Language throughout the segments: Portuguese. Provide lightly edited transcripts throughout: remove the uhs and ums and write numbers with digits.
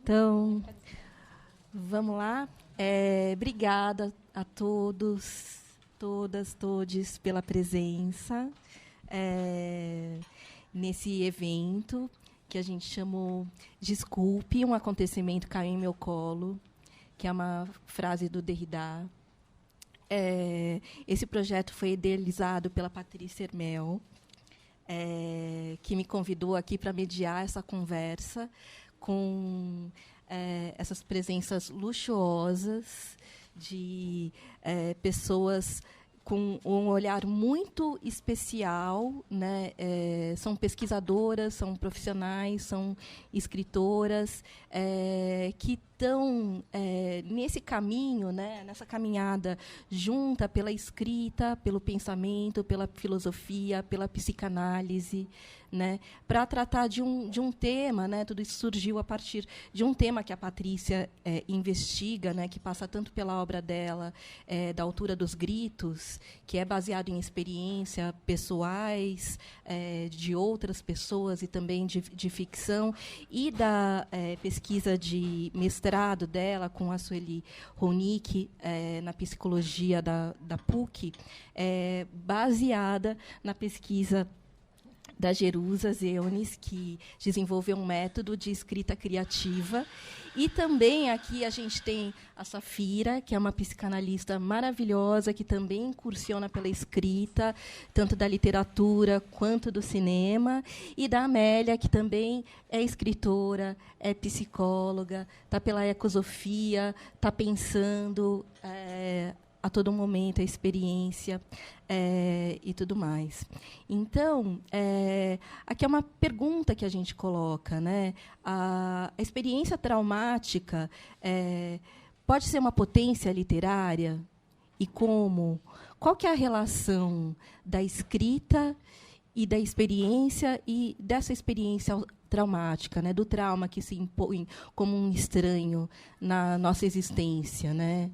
Então, vamos lá. Obrigada a todos, todas, todes pela presença nesse evento que a gente chamou Desculpe, um acontecimento caiu em meu colo, que é uma frase do Derrida. Esse projeto foi idealizado pela Patrícia Hermel, que me convidou aqui para mediar essa conversa com essas presenças luxuosas de pessoas com um olhar muito especial, né? São pesquisadoras, são profissionais, são escritoras que estão nesse caminho, né? Nessa caminhada junta pela escrita, pelo pensamento, pela filosofia, pela psicanálise, né? Para tratar de um tema, né? Tudo isso surgiu a partir de um tema que a Patrícia investiga, né? Que passa tanto pela obra dela, da Altura dos Gritos, que é baseado em experiência pessoais de outras pessoas e também de ficção, e da pesquisa de mestrado dela com a Sueli Ronick na psicologia da PUC, baseada na pesquisa da Jerusa Zeunis, que desenvolveu um método de escrita criativa. E também aqui a gente tem a Safira, que é uma psicanalista maravilhosa, que também incursiona pela escrita, tanto da literatura quanto do cinema, e da Amélia, que também é escritora, é psicóloga, está pela ecosofia, está pensando a todo momento a experiência e tudo mais. Então, aqui é uma pergunta que a gente coloca, né? A experiência traumática pode ser uma potência literária? E como? Qual que é a relação da escrita e da experiência e dessa experiência traumática, né? Do trauma que se impõe como um estranho na nossa existência, né?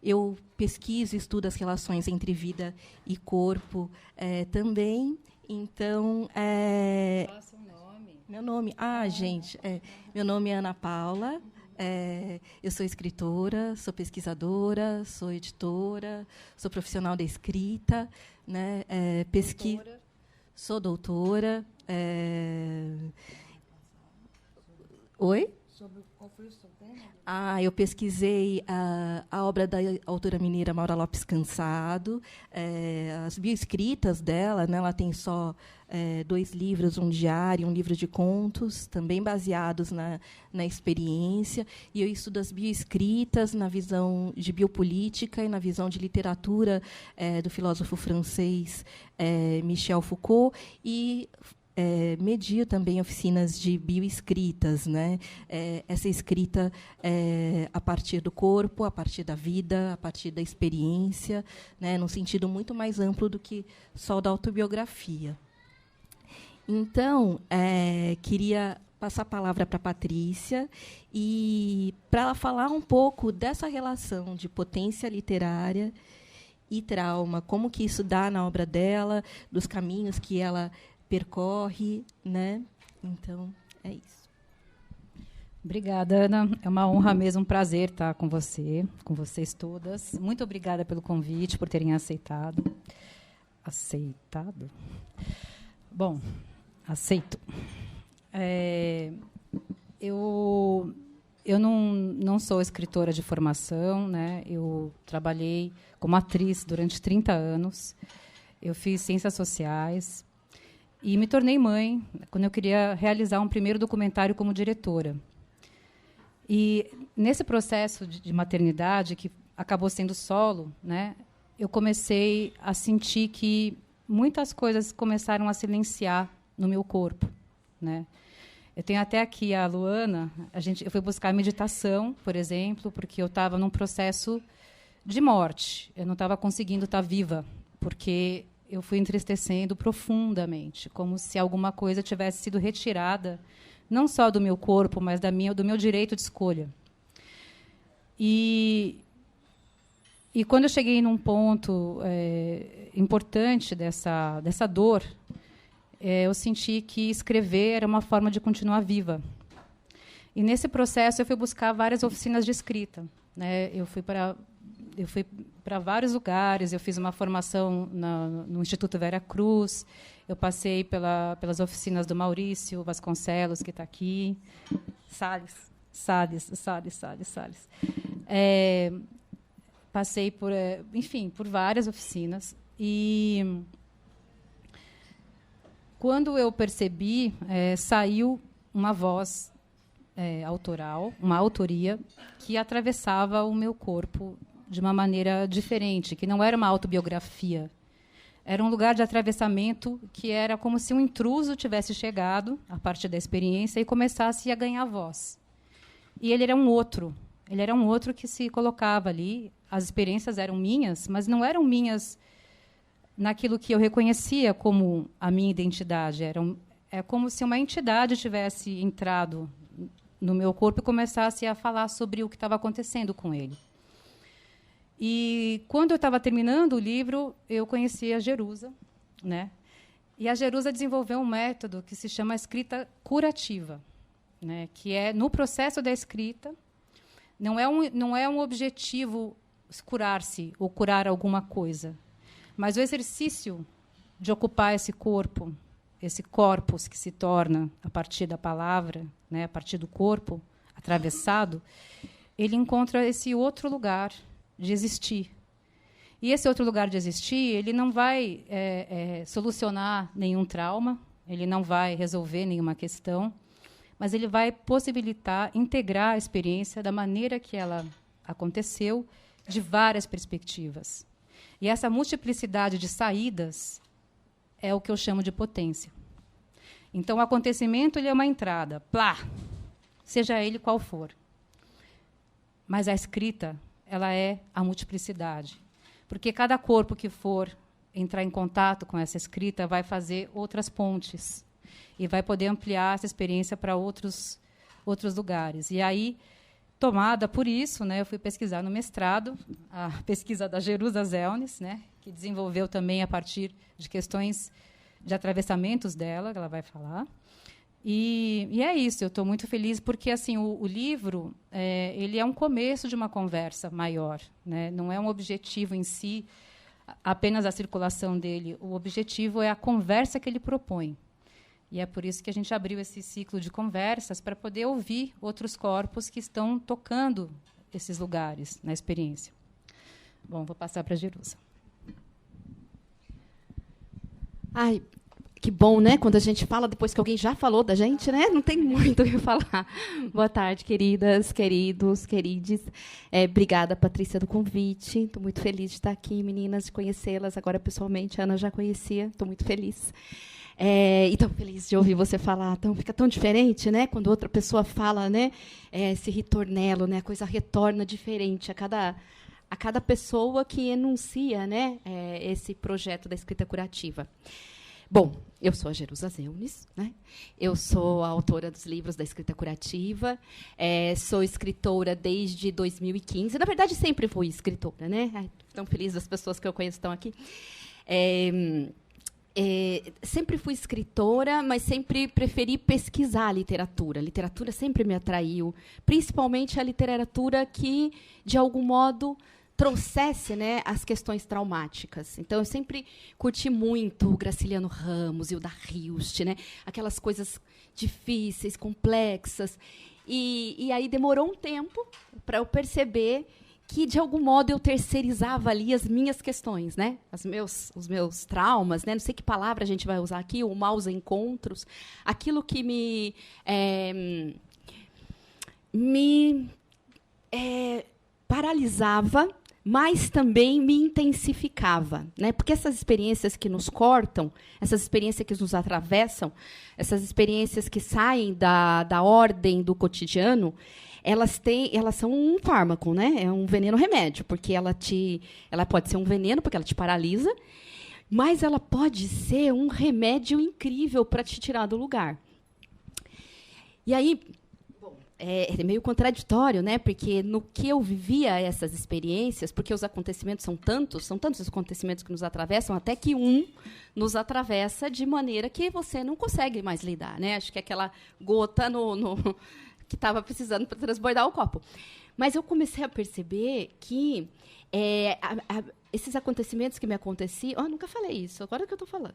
Eu pesquiso e estudo as relações entre vida e corpo também. Então, qual é o seu nome? Meu nome? Gente, meu nome é Ana Paula. Eu sou escritora, sou pesquisadora, sou editora, sou profissional da escrita, né? Doutora? Sou doutora. Oi? Sobre qual foi o seu tema? Eu pesquisei a obra da autora mineira Maura Lopes Cansado, as bioescritas dela, né? Ela tem só 2 livros, um diário, um livro de contos, também baseados na experiência. E eu estudo as bioescritas na visão de biopolítica e na visão de literatura do filósofo francês Michel Foucault, e medio também oficinas de bioescritas, né? Essa escrita a partir do corpo, a partir da vida, a partir da experiência, né? Num sentido muito mais amplo do que só da autobiografia. Então, queria passar a palavra para a Patrícia e para ela falar um pouco dessa relação de potência literária e trauma, como que isso dá na obra dela, dos caminhos que ela percorre, né? Então, é isso. Obrigada, Ana. É uma honra mesmo, um prazer estar com você, com vocês todas. Muito obrigada pelo convite, por terem aceitado. Aceitado? Bom, aceito. Eu não sou escritora de formação, né? Eu trabalhei como atriz durante 30 anos. Eu fiz ciências sociais. E me tornei mãe quando eu queria realizar um primeiro documentário como diretora. E, nesse processo de maternidade, que acabou sendo solo, né, eu comecei a sentir que muitas coisas começaram a silenciar no meu corpo, né? Eu tenho até aqui a Luana. Eu fui buscar meditação, por exemplo, porque eu estava num processo de morte. Eu não estava conseguindo estar viva, porque eu fui entristecendo profundamente, como se alguma coisa tivesse sido retirada, não só do meu corpo, mas do meu direito de escolha. E quando eu cheguei num ponto importante dessa dor, eu senti que escrever era uma forma de continuar viva. E, nesse processo, eu fui buscar várias oficinas de escrita, né? Eu fui para vários lugares, eu fiz uma formação no Instituto Vera Cruz, eu passei pelas oficinas do Maurício Vasconcelos, que está aqui, Salles. Passei por, enfim, por várias oficinas. E, quando eu percebi, saiu uma voz autoral, uma autoria, que atravessava o meu corpo de uma maneira diferente, que não era uma autobiografia. Era um lugar de atravessamento que era como se um intruso tivesse chegado, a partir da experiência, e começasse a ganhar voz. E ele era um outro que se colocava ali. As experiências eram minhas, mas não eram minhas naquilo que eu reconhecia como a minha identidade. É como se uma entidade tivesse entrado no meu corpo e começasse a falar sobre o que estava acontecendo com ele. E, quando eu estava terminando o livro, eu conheci a Jerusa, né? E a Jerusa desenvolveu um método que se chama escrita curativa, né? Que é, no processo da escrita, não é um objetivo curar-se ou curar alguma coisa, mas o exercício de ocupar esse corpo, esse corpus que se torna a partir da palavra, né, a partir do corpo atravessado, ele encontra esse outro lugar de existir. E esse outro lugar de existir, ele não vai solucionar nenhum trauma, ele não vai resolver nenhuma questão, mas ele vai possibilitar integrar a experiência da maneira que ela aconteceu, de várias perspectivas. E essa multiplicidade de saídas é o que eu chamo de potência. Então, o acontecimento, ele é uma entrada, plá, seja ele qual for. Mas a escrita, ela é a multiplicidade. Porque cada corpo que for entrar em contato com essa escrita vai fazer outras pontes e vai poder ampliar essa experiência para outros lugares. E aí, tomada por isso, né, eu fui pesquisar no mestrado, a pesquisa da Jerusa Zelnis, né, que desenvolveu também a partir de questões de atravessamentos dela, que ela vai falar. E é isso, eu estou muito feliz, porque assim, o livro ele é um começo de uma conversa maior, né? Não é um objetivo em si, apenas a circulação dele. O objetivo é a conversa que ele propõe. E é por isso que a gente abriu esse ciclo de conversas, para poder ouvir outros corpos que estão tocando esses lugares na experiência. Bom, vou passar para a Jerusa. Ai, que bom, né? Quando a gente fala depois que alguém já falou da gente, né? Não tem muito o que falar. Boa tarde, queridas, queridos, querides. Obrigada, Patrícia, do convite. Estou muito feliz de estar aqui, meninas, de conhecê-las. Agora, pessoalmente, a Ana já conhecia. Estou muito feliz. E tão feliz de ouvir você falar. Fica tão diferente, né? Quando outra pessoa fala, né? Esse ritornelo, né? A coisa retorna diferente a cada pessoa que enuncia, né? Esse projeto da escrita curativa. Bom, eu sou a Jerusa Zelnis, né? Eu sou a autora dos livros da escrita curativa, sou escritora desde 2015. Na verdade, sempre fui escritora, né? Ai, tão feliz as pessoas que eu conheço estão aqui. Sempre fui escritora, mas sempre preferi pesquisar a literatura. A literatura sempre me atraiu, principalmente a literatura que, de algum modo, trouxesse, né, as questões traumáticas. Então, eu sempre curti muito o Graciliano Ramos, Hilda Hilst, né, aquelas coisas difíceis, complexas. E aí demorou um tempo para eu perceber que, de algum modo, eu terceirizava ali as minhas questões, né, os meus traumas, né, não sei que palavra a gente vai usar aqui, ou maus encontros, aquilo que me paralisava, mas também me intensificava, né? Porque essas experiências que nos cortam, essas experiências que nos atravessam, essas experiências que saem da ordem do cotidiano, elas são um fármaco, né? É um veneno-remédio, porque ela pode ser um veneno, porque ela te paralisa, mas ela pode ser um remédio incrível para te tirar do lugar. E aí, é meio contraditório, né? Porque no que eu vivia essas experiências, porque os acontecimentos são tantos os acontecimentos que nos atravessam, até que um nos atravessa de maneira que você não consegue mais lidar, né? Acho que é aquela gota que estava precisando para transbordar o copo. Mas eu comecei a perceber que esses acontecimentos que me aconteciam... nunca falei isso, agora que eu estou falando.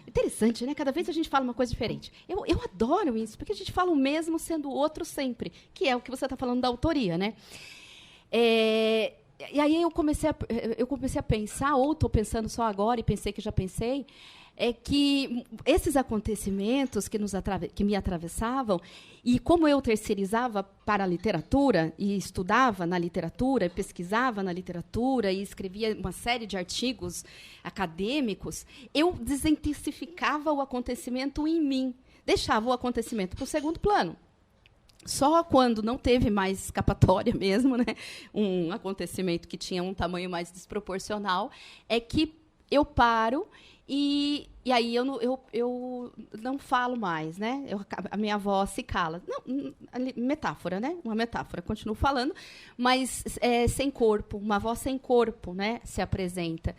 Interessante, né? Cada vez a gente fala uma coisa diferente. Eu adoro isso, porque a gente fala o mesmo sendo o outro sempre, que é o que você está falando da autoria, né? E aí eu comecei a pensar, ou estou pensando só agora, e pensei que já pensei, que esses acontecimentos que me atravessavam, e como eu terceirizava para a literatura, e estudava na literatura, pesquisava na literatura, e escrevia uma série de artigos acadêmicos, eu desintensificava o acontecimento em mim, deixava o acontecimento para o segundo plano. Só quando não teve mais escapatória mesmo, né, um acontecimento que tinha um tamanho mais desproporcional, é que eu paro e aí eu não falo mais, né? A minha voz se cala. Não, metáfora, né? Uma metáfora. Continuo falando, mas sem corpo, uma voz sem corpo, né, se apresenta.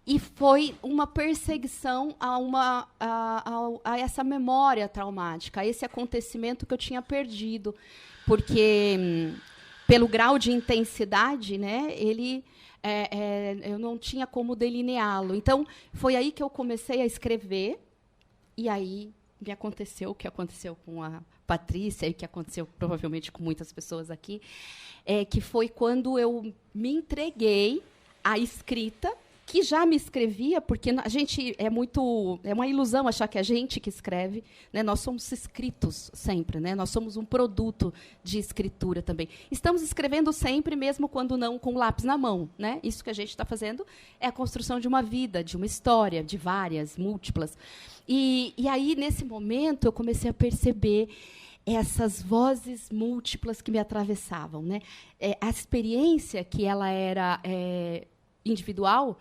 E foi uma perseguição a essa memória traumática, a esse acontecimento que eu tinha perdido. Porque, pelo grau de intensidade, né, eu não tinha como delineá-lo. Então, foi aí que eu comecei a escrever, e aí me aconteceu o que aconteceu com a Patrícia, e o que aconteceu provavelmente com muitas pessoas aqui, que foi quando eu me entreguei à escrita, que já me escrevia, porque a gente é uma ilusão achar que a gente que escreve, né? Nós somos escritos sempre, né? Nós somos um produto de escritura também. Estamos escrevendo sempre, mesmo quando não com lápis na mão, né? Isso que a gente está fazendo é a construção de uma vida, de uma história, de várias, múltiplas. E aí, nesse momento, eu comecei a perceber essas vozes múltiplas que me atravessavam, né? A experiência, que ela era individual,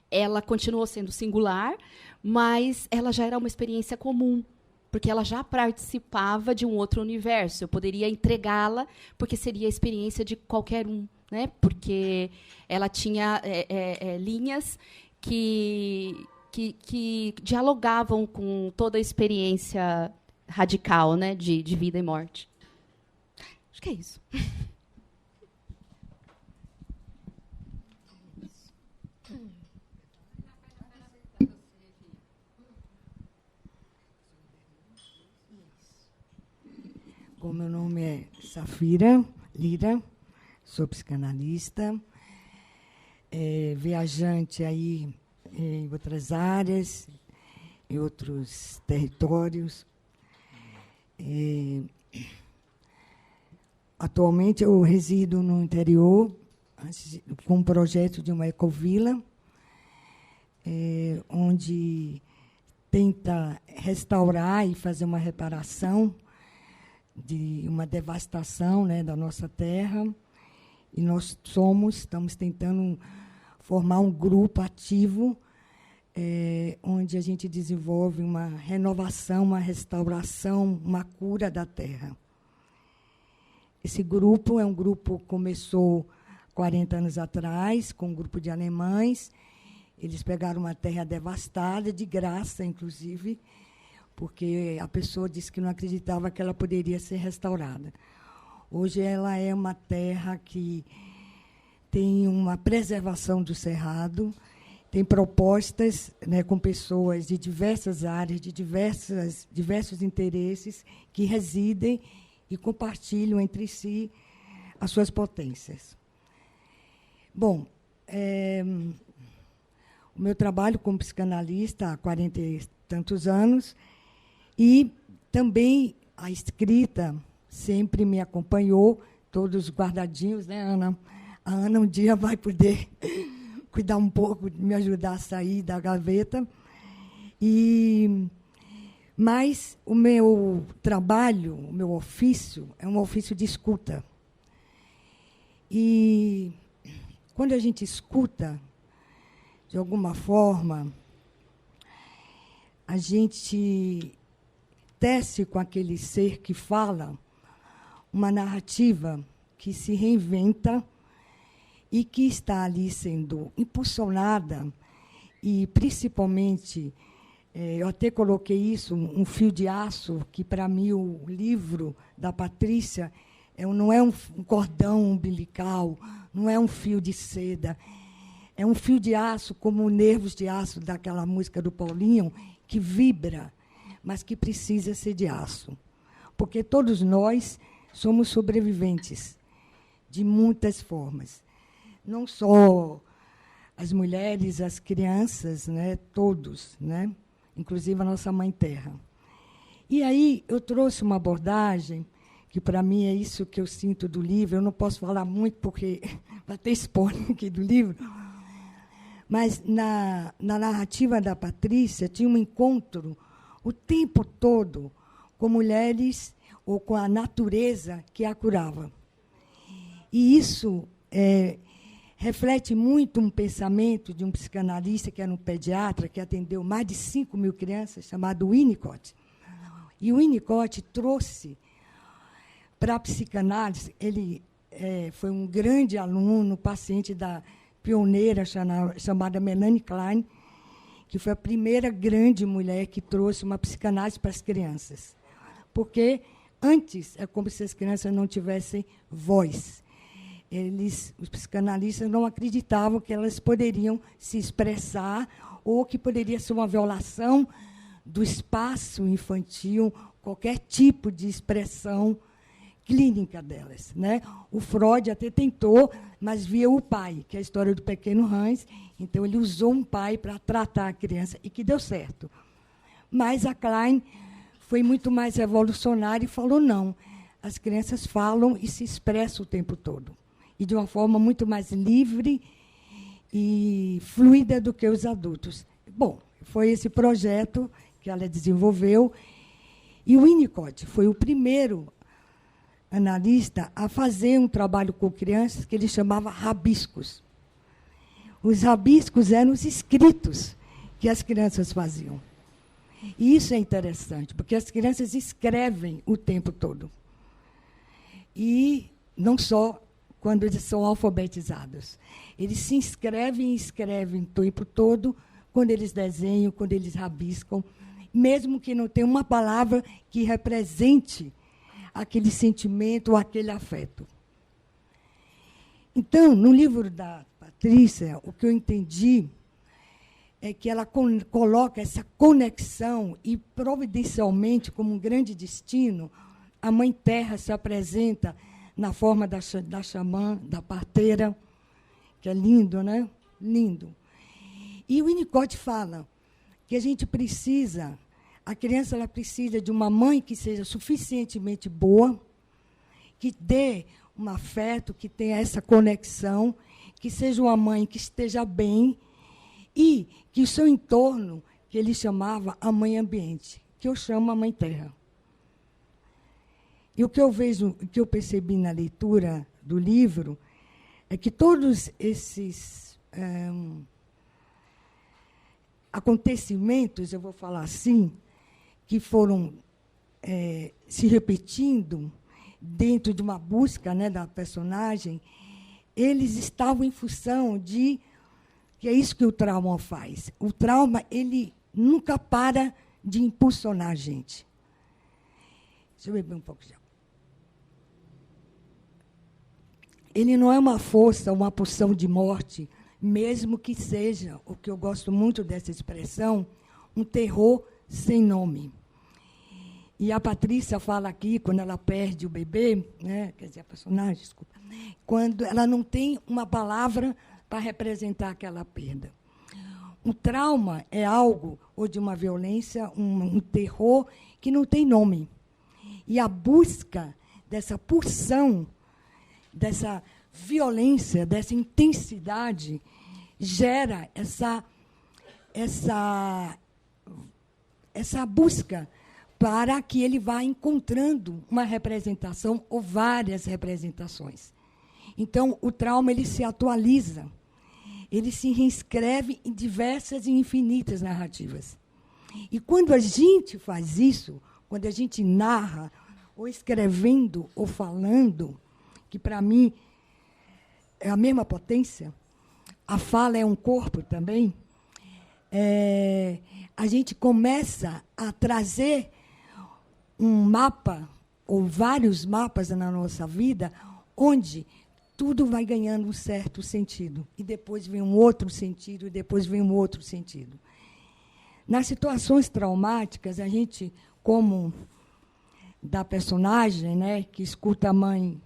ela continuou sendo singular, mas ela já era uma experiência comum, porque ela já participava de um outro universo. Eu poderia entregá-la, porque seria a experiência de qualquer um, né? Porque ela tinha linhas que dialogavam com toda a experiência radical, né, de vida e morte. Acho que é isso. Bom, meu nome é Safira Lira, sou psicanalista, viajante aí em outras áreas, em outros territórios. Atualmente eu resido no interior, com um projeto de uma ecovila, onde tenta restaurar e fazer uma reparação de uma devastação, né, da nossa terra, e nós estamos tentando formar um grupo ativo, onde a gente desenvolve uma renovação, uma restauração, uma cura da terra. Esse grupo é um grupo que começou 40 anos atrás, com um grupo de alemães. Eles pegaram uma terra devastada, de graça, inclusive, porque a pessoa disse que não acreditava que ela poderia ser restaurada. Hoje ela é uma terra que tem uma preservação do cerrado, tem propostas, né, com pessoas de diversas áreas, de diversos interesses, que residem e compartilham entre si as suas potências. Bom, o meu trabalho como psicanalista há 40 e tantos anos, e também a escrita sempre me acompanhou, todos guardadinhos, né, Ana? A Ana um dia vai poder cuidar um pouco, me ajudar a sair da gaveta. Mas o meu trabalho, o meu ofício, é um ofício de escuta. E quando a gente escuta, de alguma forma, a gente tece com aquele ser que fala uma narrativa que se reinventa e que está ali sendo impulsionada, e, principalmente, eu até coloquei isso, um fio de aço, que, para mim, o livro da Patrícia não é um cordão umbilical, não é um fio de seda, é um fio de aço, como nervos de aço daquela música do Paulinho, que vibra, mas que precisa ser de aço. Porque todos nós somos sobreviventes de muitas formas. Não só as mulheres, as crianças, né, todos, né, inclusive a nossa Mãe Terra. E aí eu trouxe uma abordagem que, para mim, é isso que eu sinto do livro. Eu não posso falar muito, porque vai ter spoiler aqui do livro. Mas, na narrativa da Patrícia, tinha um encontro o tempo todo com mulheres ou com a natureza que a curava. E isso reflete muito um pensamento de um psicanalista, que era um pediatra, que atendeu mais de 5.000 crianças, chamado Winnicott. E o Winnicott trouxe para a psicanálise, ele foi um grande aluno, paciente da pioneira chamada Melanie Klein, que foi a primeira grande mulher que trouxe uma psicanálise para as crianças. Porque antes é como se as crianças não tivessem voz. Os psicanalistas não acreditavam que elas poderiam se expressar ou que poderia ser uma violação do espaço infantil, qualquer tipo de expressão clínica delas, né? O Freud até tentou, mas via o pai, que é a história do pequeno Hans. Então, ele usou um pai para tratar a criança, e que deu certo. Mas a Klein foi muito mais revolucionária e falou, não, as crianças falam e se expressam o tempo todo, e de uma forma muito mais livre e fluida do que os adultos. Bom, foi esse projeto que ela desenvolveu, e o Winnicott foi o primeiro analista a fazer um trabalho com crianças que ele chamava rabiscos. Os rabiscos eram os escritos que as crianças faziam. E isso é interessante, porque as crianças escrevem o tempo todo. E não só quando eles são alfabetizados. Eles se inscrevem e escrevem o tempo todo, quando eles desenham, quando eles rabiscam, mesmo que não tenha uma palavra que represente aquele sentimento ou aquele afeto. Então, no livro da Patrícia, o que eu entendi é que ela coloca essa conexão e, providencialmente, como um grande destino, a Mãe Terra se apresenta na forma da xamã, da parteira, que é lindo, né? Lindo. E o Winnicott fala que a gente precisa, a criança ela precisa de uma mãe que seja suficientemente boa, que dê um afeto, que tenha essa conexão, que seja uma mãe que esteja bem e que o seu entorno, que ele chamava a mãe ambiente, que eu chamo a Mãe Terra. E o que eu vejo, o que eu percebi na leitura do livro, é que todos esses acontecimentos, eu vou falar assim, que foram se repetindo dentro de uma busca, né, da personagem, eles estavam em função de... que é isso que o trauma faz. O trauma, ele nunca para de impulsionar a gente. Deixa eu beber um pouco de água. Ele não é uma força, uma pulsão de morte, mesmo que seja, o que eu gosto muito dessa expressão, um terror sem nome. E a Patrícia fala aqui, quando ela perde o bebê, né, quer dizer, a personagem, desculpa, quando ela não tem uma palavra para representar aquela perda. O trauma é algo, ou de uma violência, um terror, que não tem nome. E a busca dessa pulsão, dessa violência, dessa intensidade, gera essa busca para que ele vá encontrando uma representação ou várias representações. Então, o trauma ele se atualiza, ele se reinscreve em diversas e infinitas narrativas. E quando a gente faz isso, quando a gente narra, ou escrevendo, ou falando, que, para mim, é a mesma potência, a fala é um corpo também, a gente começa a trazer um mapa ou vários mapas na nossa vida, onde tudo vai ganhando um certo sentido, e depois vem um outro sentido, e depois vem um outro sentido. Nas situações traumáticas, a gente, como da personagem, né, que escuta a mãe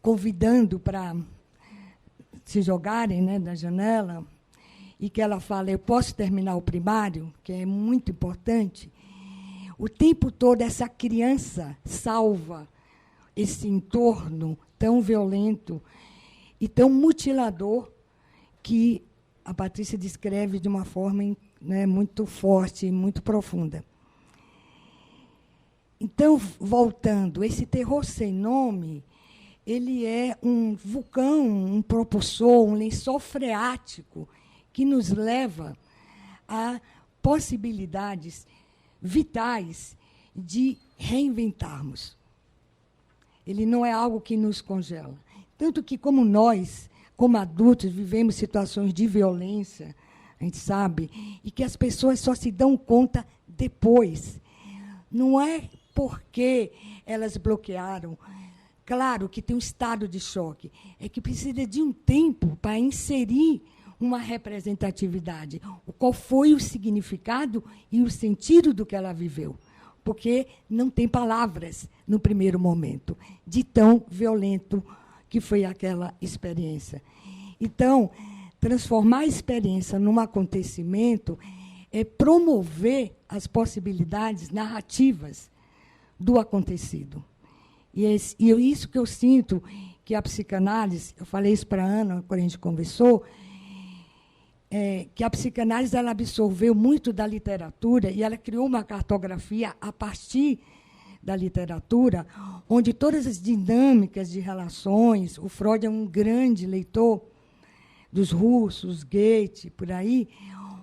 convidando para se jogarem, né, da janela, e que ela fala, eu posso terminar o primário, que é muito importante, o tempo todo essa criança salva esse entorno tão violento e tão mutilador que a Patrícia descreve de uma forma, né, muito forte, muito profunda. Então, voltando, esse terror sem nome, ele é um vulcão, um propulsor, um lençol freático que nos leva a possibilidades vitais de reinventarmos. Ele não é algo que nos congela. Tanto que, como nós, como adultos, vivemos situações de violência, a gente sabe, e que as pessoas só se dão conta depois. Não é porque elas bloquearam. Claro que tem um estado de choque. É que precisa de um tempo para inserir uma representatividade. Qual foi o significado e o sentido do que ela viveu? Porque não tem palavras no primeiro momento, de tão violento que foi aquela experiência. Então, transformar a experiência num acontecimento é promover as possibilidades narrativas do acontecido. E é isso que eu sinto que a psicanálise, eu falei isso para a Ana quando a gente conversou, que a psicanálise ela absorveu muito da literatura e ela criou uma cartografia a partir da literatura, onde todas as dinâmicas de relações, o Freud é um grande leitor dos russos, Goethe, por aí,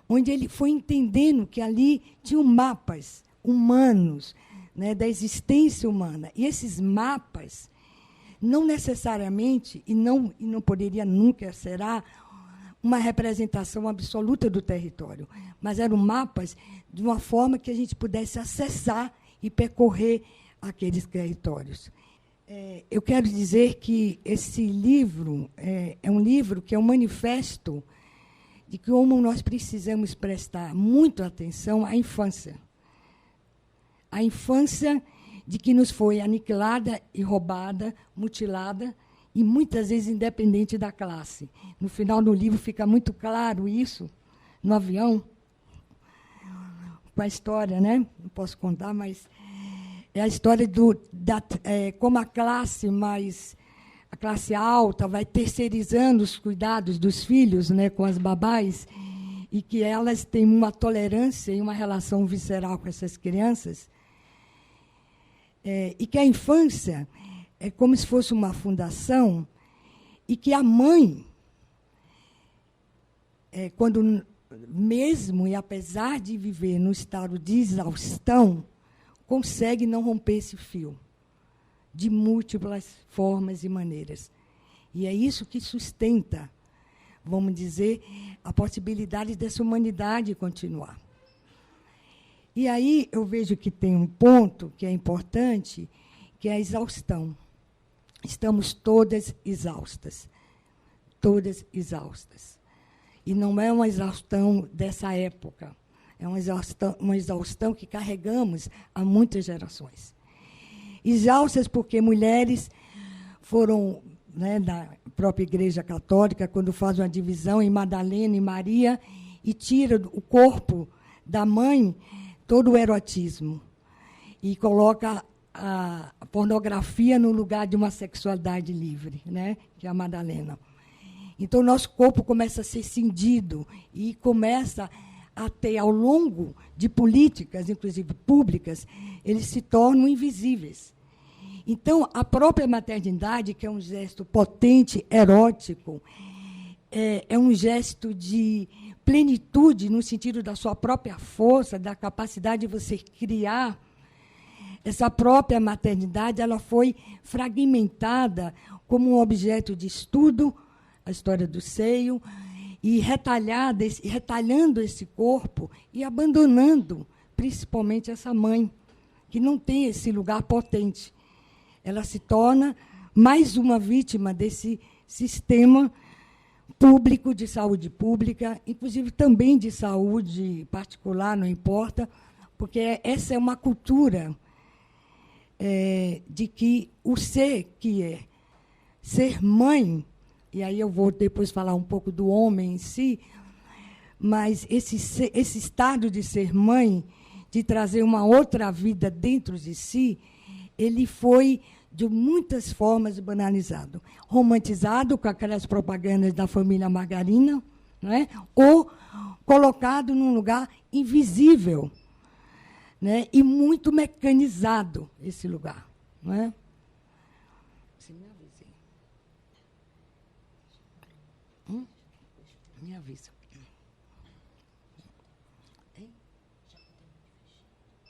onde ele foi entendendo que ali tinham mapas humanos, né, da existência humana. E esses mapas, não necessariamente, e não poderia nunca será, uma representação absoluta do território, mas eram mapas de uma forma que a gente pudesse acessar e percorrer aqueles territórios. Eu quero dizer que esse livro é um livro que é um manifesto de como nós precisamos prestar muito atenção à infância. A infância de que nos foi aniquilada e roubada, mutilada, e muitas vezes independente da classe. No final do livro fica muito claro isso, no avião, com a história, né? Não posso contar, mas é a história como a classe alta vai terceirizando os cuidados dos filhos, né, com as babás, e que elas têm uma tolerância e uma relação visceral com essas crianças, e que a infância é como se fosse uma fundação, e que a mãe, quando mesmo e apesar de viver no estado de exaustão, consegue não romper esse fio, de múltiplas formas e maneiras. E é isso que sustenta, vamos dizer, a possibilidade dessa humanidade continuar. E aí eu vejo que tem um ponto que é importante, que é a exaustão. Estamos todas exaustas. Todas exaustas. E não é uma exaustão dessa época. É uma exaustão que carregamos há muitas gerações. Exaustas porque mulheres foram, né, da própria Igreja Católica, quando faz uma divisão em Madalena e Maria, e tira o corpo da mãe todo o erotismo, e coloca a pornografia no lugar de uma sexualidade livre, né, que é a Madalena. Então, o nosso corpo começa a ser cindido e começa a ter, ao longo de políticas, inclusive públicas, eles se tornam invisíveis. Então, a própria maternidade, que é um gesto potente, erótico, é um gesto de plenitude, no sentido da sua própria força, da capacidade de você criar. Essa própria maternidade ela foi fragmentada como um objeto de estudo, a história do seio, e retalhando esse corpo e abandonando, principalmente, essa mãe, que não tem esse lugar potente. Ela se torna mais uma vítima desse sistema público, de saúde pública, inclusive também de saúde particular, não importa, porque essa é uma cultura de que o ser que é ser mãe, e aí eu vou depois falar um pouco do homem em si, mas esse estado de ser mãe, de trazer uma outra vida dentro de si, ele foi, de muitas formas, banalizado. Romantizado com aquelas propagandas da família margarina, não é? Ou colocado num lugar invisível, né? E muito mecanizado, esse lugar. Não é? Me avisa.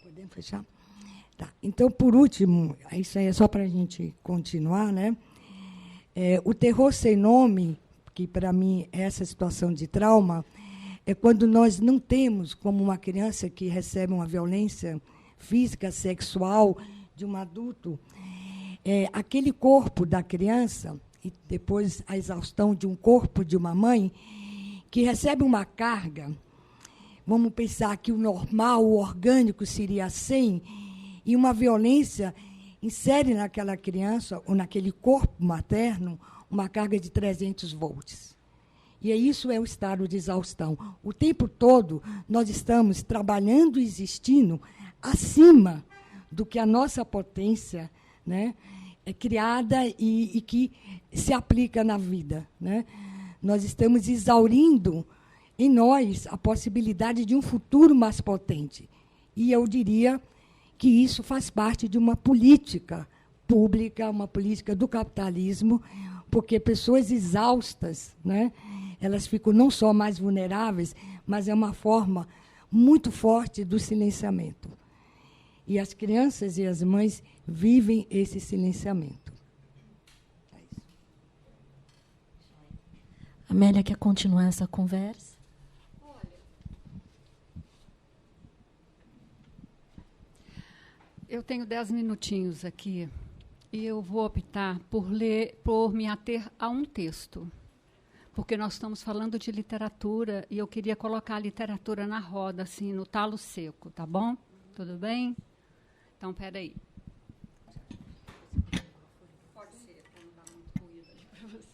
Podemos fechar? Tá. Então, por último, isso aí é só para a gente continuar, né? O terror sem nome, que para mim é essa situação de trauma, é quando nós não temos, como uma criança que recebe uma violência física, sexual de um adulto, aquele corpo da criança, e depois a exaustão de um corpo de uma mãe, que recebe uma carga, vamos pensar que o normal, o orgânico seria 100, e uma violência insere naquela criança, ou naquele corpo materno, uma carga de 300 volts. E isso é o estado de exaustão. O tempo todo, nós estamos trabalhando e existindo acima do que a nossa potência, né, é criada e que se aplica na vida, né? Nós estamos exaurindo em nós a possibilidade de um futuro mais potente. E eu diria que isso faz parte de uma política pública, uma política do capitalismo, porque pessoas exaustas, né, elas ficam não só mais vulneráveis, mas é uma forma muito forte do silenciamento. E as crianças e as mães vivem esse silenciamento. Amélia, quer continuar essa conversa? Olha, eu tenho 10 minutinhos aqui e eu vou optar por me ater a um texto, porque nós estamos falando de literatura e eu queria colocar a literatura na roda, assim, no talo seco, tá bom? Tudo bem? Então, espera aí. Pode ser, para não dar muito ruído ali para você.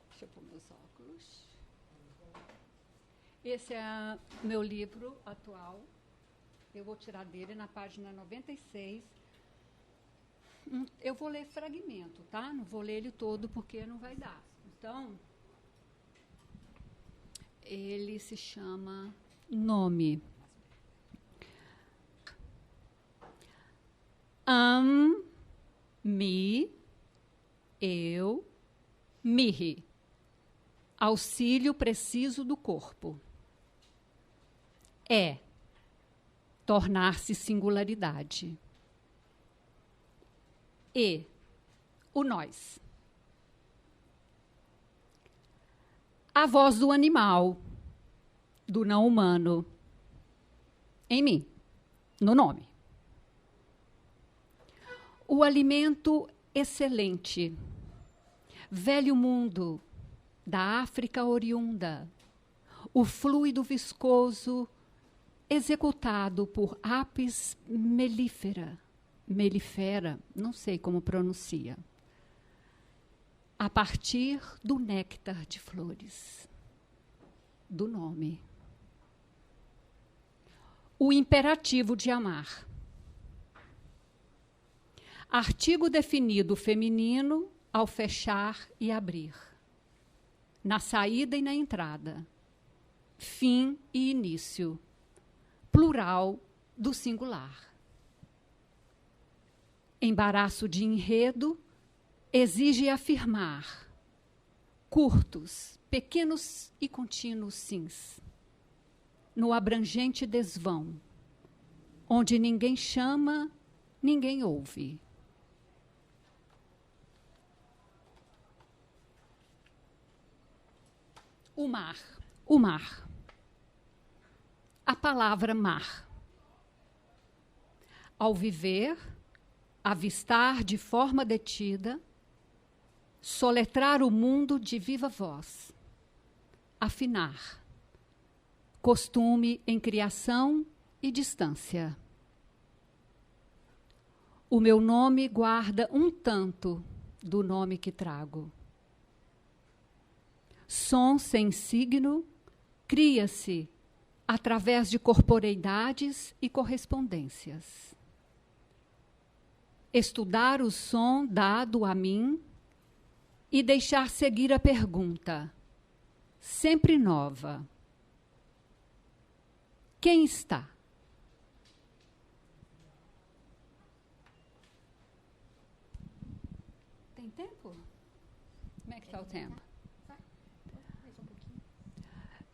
Deixa eu pôr meus óculos. Esse é meu livro atual. Eu vou tirar dele na página 96. Eu vou ler fragmento, tá? Não vou ler ele todo porque não vai dar. Então, ele se chama Nome. Me, eu, mirre. Auxílio preciso do corpo. Tornar-se singularidade. O nós. A voz do animal, do não humano, em mim, no nome. O alimento excelente, velho mundo, da África oriunda, o fluido viscoso executado por apis mellifera, não sei como pronuncia, a partir do néctar de flores, do nome. O imperativo de amar. Artigo definido feminino ao fechar e abrir. Na saída e na entrada. Fim e início. Plural do singular. Embaraço de enredo exige afirmar. Curtos, pequenos e contínuos sims. No abrangente desvão, onde ninguém chama, ninguém ouve. O mar. A palavra mar. ao viver, avistar de forma detida, soletrar o mundo de viva voz, afinar, costume em criação e distância. O meu nome guarda um tanto do nome que trago. Som sem signo cria-se através de corporeidades e correspondências. Estudar o som dado a mim e deixar seguir a pergunta, sempre nova. Quem está? Tem tempo? Como é que está o tempo?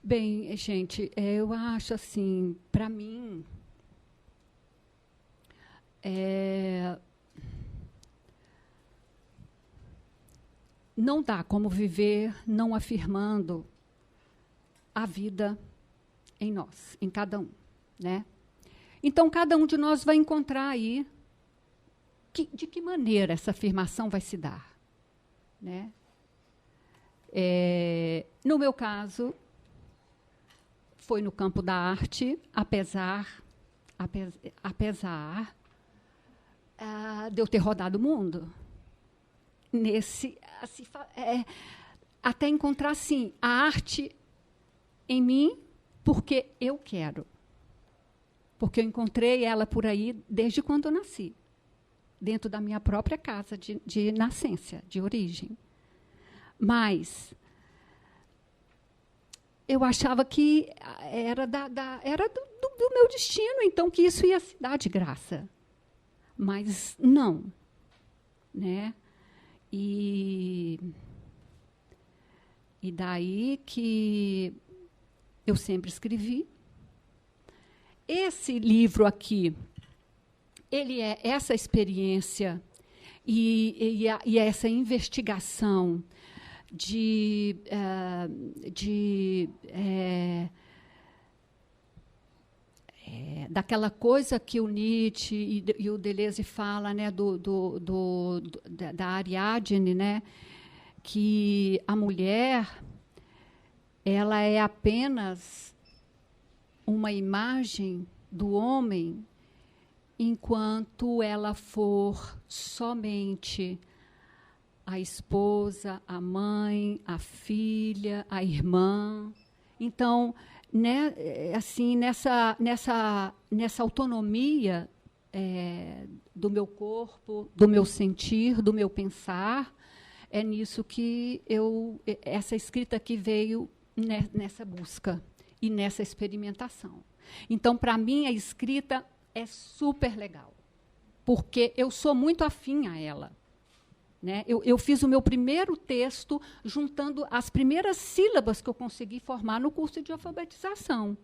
Bem, gente, eu acho assim, para mim, não dá como viver não afirmando a vida em nós, em cada um, né? Então, cada um de nós vai encontrar aí de que maneira essa afirmação vai se dar, né? No meu caso, foi no campo da arte, apesar de eu ter rodado o mundo. Até encontrar, assim, a arte em mim, porque eu quero. Porque eu encontrei ela por aí desde quando eu nasci, dentro da minha própria casa de nascença, de origem. Mas eu achava que era do meu destino, então que isso ia se dar de graça. Mas não, né? E daí que eu sempre escrevi. Esse livro aqui, ele é essa experiência e essa investigação daquela coisa que o Nietzsche e o Deleuze fala, né, da Ariadne, né, que a mulher ela é apenas uma imagem do homem enquanto ela for somente a esposa, a mãe, a filha, a irmã. Então, né, assim, nessa autonomia do meu corpo, do meu sentir, do meu pensar, é nisso que essa escrita aqui veio nessa busca e nessa experimentação. Então, para mim, a escrita é super legal, porque eu sou muito afim a ela. Né? Eu fiz o meu primeiro texto juntando as primeiras sílabas que eu consegui formar no curso de alfabetização.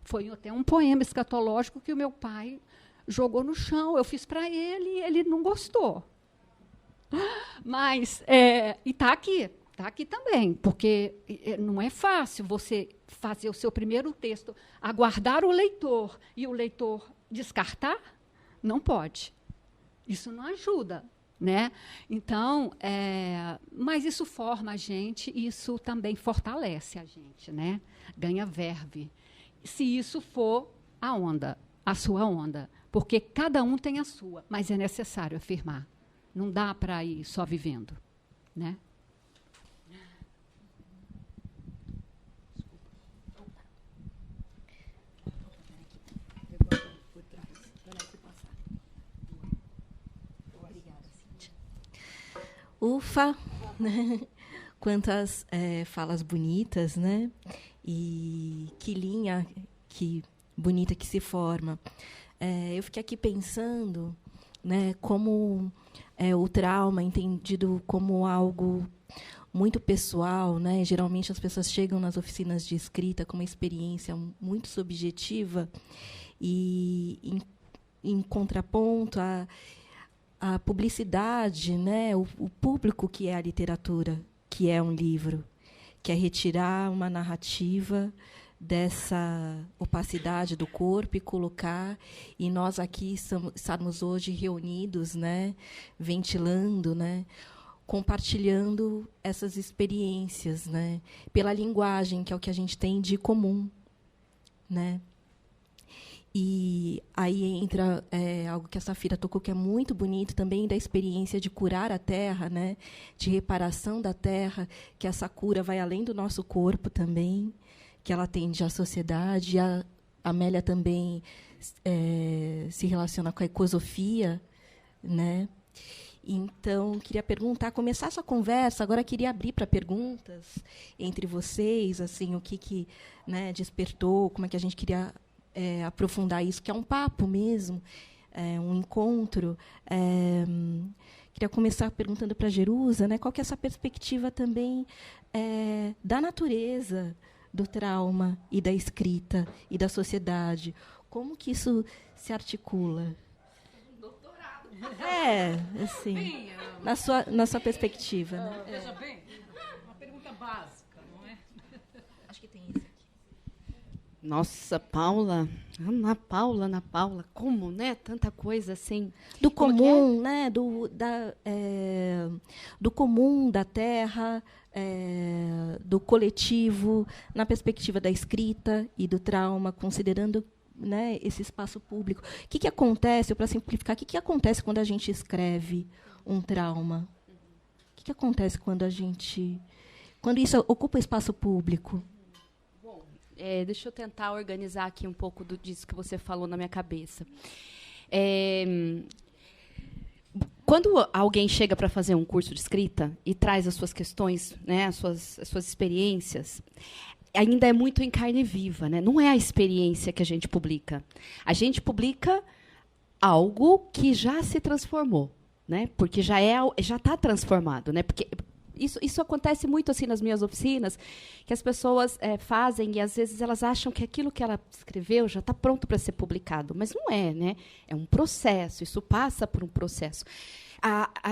Foi até um poema escatológico que o meu pai jogou no chão. Eu fiz para ele e ele não gostou. Mas, e está aqui também, porque não é fácil você fazer o seu primeiro texto, aguardar o leitor e o leitor descartar. Não pode. Isso não ajuda. Né? Então, mas isso forma a gente, isso também fortalece a gente, né? Ganha verve. Se isso for a onda, a sua onda, porque cada um tem a sua, mas é necessário afirmar. Não dá para ir só vivendo, né? Ufa! Quantas falas bonitas, né? E que linha bonita que se forma. Eu fiquei aqui pensando, né, como o trauma entendido como algo muito pessoal, né? Geralmente as pessoas chegam nas oficinas de escrita com uma experiência muito subjetiva e em contraponto a publicidade, né, o público que é a literatura, que é um livro, que é retirar uma narrativa dessa opacidade do corpo e colocar, e nós aqui estarmos hoje reunidos, né, ventilando, né, compartilhando essas experiências, né, pela linguagem, que é o que a gente tem de comum, né. E aí entra algo que a Safira tocou, que é muito bonito também, da experiência de curar a terra, né, de reparação da terra, que essa cura vai além do nosso corpo também, que ela atende à sociedade. A Amélia também se relaciona com a ecosofia, né? Então, queria perguntar, começar essa conversa, agora queria abrir para perguntas entre vocês, assim, o que né, despertou, como é que a gente queria aprofundar isso, que é um papo mesmo, um encontro. Queria começar perguntando para a Jerusa, né, qual que é essa perspectiva também da natureza, do trauma e da escrita e da sociedade. Como que isso se articula? Doutorado. Assim, na sua perspectiva. Né? Veja bem, uma pergunta básica, não é? Acho que tem isso aqui. Nossa, Paula, Ana Paula, como, né? Tanta coisa assim. Do comum, né? Do comum da terra, do coletivo, na perspectiva da escrita e do trauma, considerando, né, esse espaço público. O que acontece, para simplificar, o que acontece quando a gente escreve um trauma? O que acontece quando isso ocupa espaço público? Deixa eu tentar organizar aqui um pouco disso que você falou na minha cabeça. Quando alguém chega para fazer um curso de escrita e traz as suas questões, né, as suas experiências, ainda é muito em carne viva, né? Não é a experiência que a gente publica. A gente publica algo que já se transformou, né? Porque já está transformado, né? Porque isso acontece muito assim nas minhas oficinas, que as pessoas fazem e às vezes elas acham que aquilo que ela escreveu já está pronto para ser publicado, mas não é, né? É um processo, isso passa por um processo.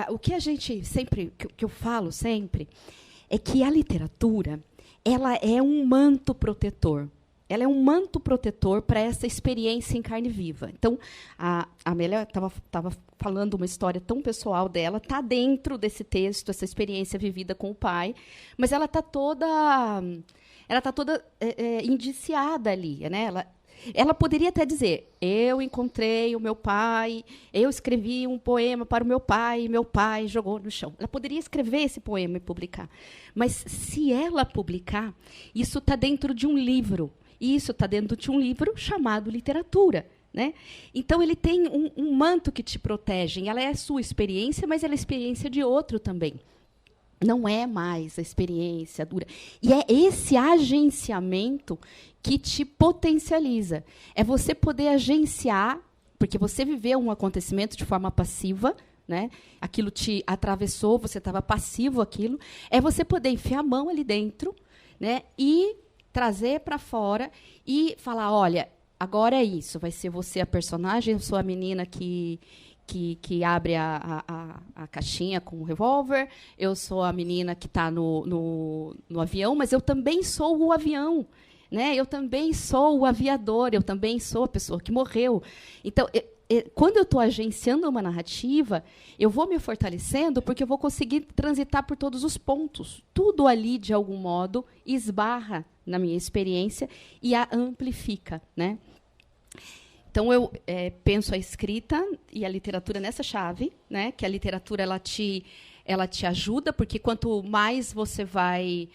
O que a gente sempre, que eu falo sempre, é que a literatura, ela é um manto protetor. Ela é um manto protetor para essa experiência em carne viva. Então, a Amélia estava falando uma história tão pessoal dela, está dentro desse texto, essa experiência vivida com o pai, mas ela está toda indiciada ali, né? Ela poderia até dizer: eu encontrei o meu pai, eu escrevi um poema para o meu pai jogou no chão. Ela poderia escrever esse poema e publicar. Mas, se ela publicar, isso está dentro de um livro. E isso está dentro de um livro chamado literatura. Né? Então, ele tem um manto que te protege. Ela é a sua experiência, mas ela é a experiência de outro também. Não é mais a experiência dura. E é esse agenciamento que te potencializa. É você poder agenciar, porque você viveu um acontecimento de forma passiva, né? Aquilo te atravessou, você estava passivo aquilo. É você poder enfiar a mão ali dentro, né? E trazer para fora e falar: olha, agora é isso, vai ser você a personagem, eu sou a menina que abre a caixinha com o revólver, eu sou a menina que está no avião, mas eu também sou o avião, né? Eu também sou o aviador, eu também sou a pessoa que morreu. Então, quando eu estou agenciando uma narrativa, eu vou me fortalecendo porque eu vou conseguir transitar por todos os pontos. Tudo ali, de algum modo, esbarra na minha experiência e a amplifica, né? Então, eu penso a escrita e a literatura nessa chave, né? Que a literatura ela te ajuda, porque quanto mais você vai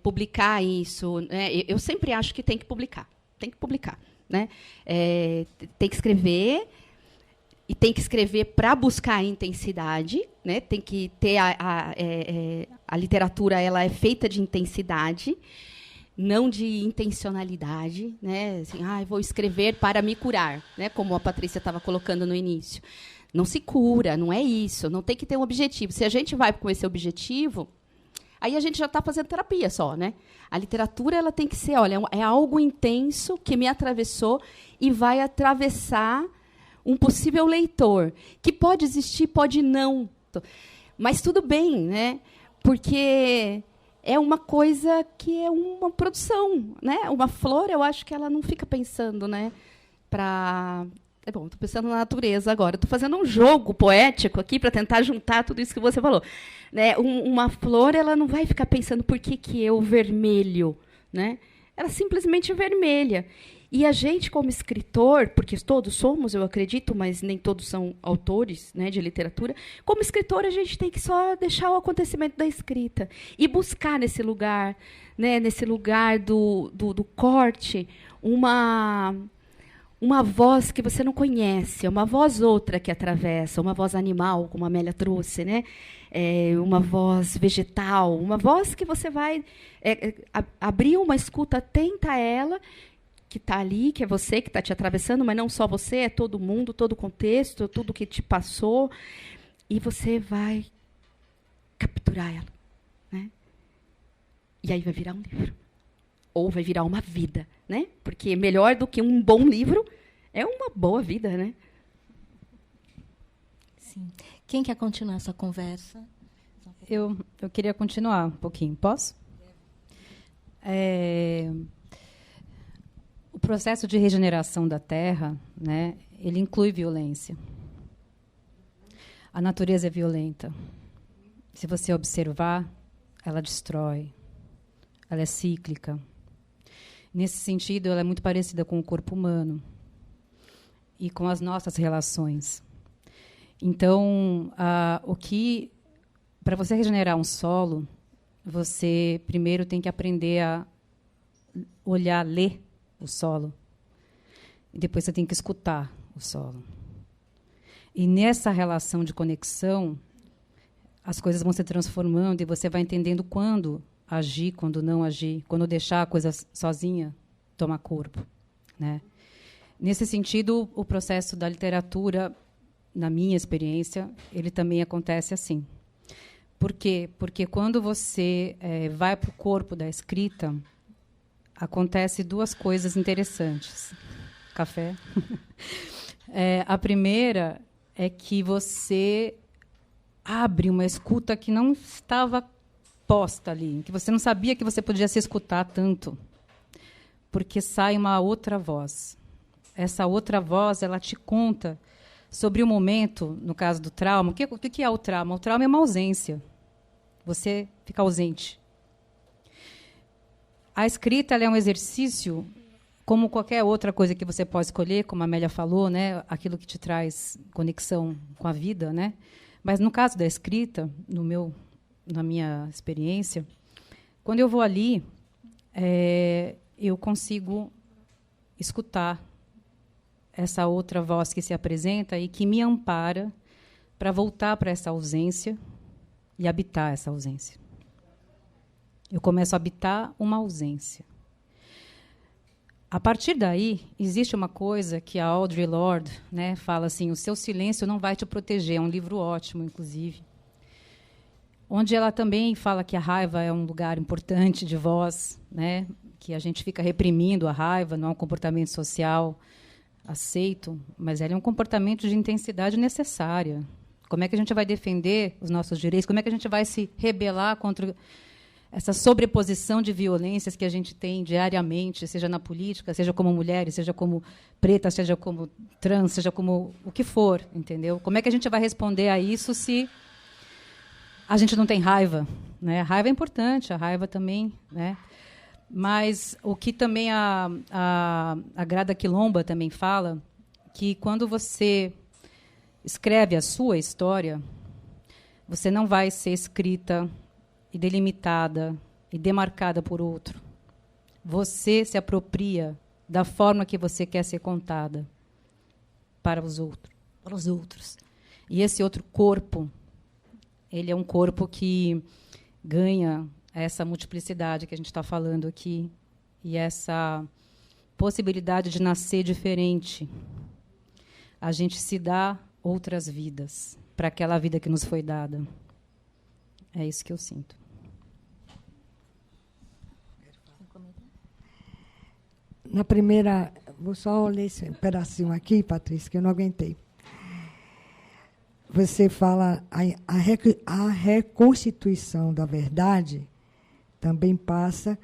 publicar isso, né? Eu sempre acho que tem que publicar. Né? Tem que escrever, e tem que escrever para buscar a intensidade, né? Tem que ter a literatura, ela é feita de intensidade, não de intencionalidade, né? Assim, vou escrever para me curar, né? Como a Patrícia estava colocando no início. Não se cura, não é isso, não tem que ter um objetivo. Se a gente vai com esse objetivo, aí a gente já está fazendo terapia só, né? A literatura ela tem que ser, olha, é algo intenso que me atravessou e vai atravessar um possível leitor, que pode existir, pode não. Mas tudo bem, né? Porque é uma coisa que é uma produção, né? Uma flor, eu acho que ela não fica pensando, né? Estou pensando na natureza agora. Estou fazendo um jogo poético aqui para tentar juntar tudo isso que você falou. Né? Uma flor, ela não vai ficar pensando por que é o vermelho, né? Ela simplesmente é vermelha. E a gente, como escritor, porque todos somos, eu acredito, mas nem todos são autores, né, de literatura, como escritor, a gente tem que só deixar o acontecimento da escrita e buscar nesse lugar, né, nesse lugar do corte, uma voz que você não conhece, uma voz outra que atravessa, uma voz animal, como a Amélia trouxe, né? Uma voz vegetal, uma voz que você vai abrir uma escuta atenta a ela, que está ali, que é você que está te atravessando, mas não só você, é todo mundo, todo o contexto, tudo que te passou, e você vai capturar ela, né? E aí vai virar um livro. Ou vai virar uma vida, né? Porque melhor do que um bom livro é uma boa vida, né? Sim. Quem quer continuar essa conversa? Eu queria continuar um pouquinho. Posso? O processo de regeneração da Terra, né, ele inclui violência. A natureza é violenta. Se você observar, ela destrói. Ela é cíclica. Nesse sentido, ela é muito parecida com o corpo humano e com as nossas relações. Então, para você regenerar um solo, você primeiro tem que aprender a olhar, ler o solo. E depois você tem que escutar o solo. E nessa relação de conexão, as coisas vão se transformando e você vai entendendo quando agir, quando não agir, quando deixar a coisa sozinha tomar corpo, né? Nesse sentido, o processo da literatura, na minha experiência, ele também acontece assim. Por quê? Porque quando você vai para o corpo da escrita, acontece duas coisas interessantes. Café? A primeira é que você abre uma escuta que não estava posta ali, que você não sabia que você podia se escutar tanto, porque sai uma outra voz. Essa outra voz, ela te conta sobre o momento, no caso do trauma. O que é o trauma? O trauma é uma ausência. Você fica ausente. A escrita, ela é um exercício, como qualquer outra coisa que você pode escolher, como a Amélia falou, né, aquilo que te traz conexão com a vida, né? Mas no caso da escrita, na minha experiência, quando eu vou ali, eu consigo escutar essa outra voz que se apresenta e que me ampara para voltar para essa ausência e habitar essa ausência. Eu começo a habitar uma ausência. A partir daí, existe uma coisa que a Audre Lorde, né, fala assim, o seu silêncio não vai te proteger. É um livro ótimo, inclusive. Onde ela também fala que a raiva é um lugar importante de voz, né, que a gente fica reprimindo a raiva, não é um comportamento social aceito, mas ela é um comportamento de intensidade necessária. Como é que a gente vai defender os nossos direitos? Como é que a gente vai se rebelar contra essa sobreposição de violências que a gente tem diariamente, seja na política, seja como mulheres, seja como preta, seja como trans, seja como o que for, entendeu? Como é que a gente vai responder a isso se a gente não tem raiva, né? A raiva é importante, a raiva também, né? Mas o que também a Grada Quilomba também fala, que quando você escreve a sua história, você não vai ser escrita e delimitada e demarcada por outro. Você se apropria da forma que você quer ser contada para os outros. E esse outro corpo, ele é um corpo que ganha essa multiplicidade que a gente está falando aqui e essa possibilidade de nascer diferente. A gente se dá outras vidas para aquela vida que nos foi dada. É isso que eu sinto. Na primeira, vou só ler esse pedacinho aqui, Patrícia, que eu não aguentei. Você fala a reconstituição da verdade também passa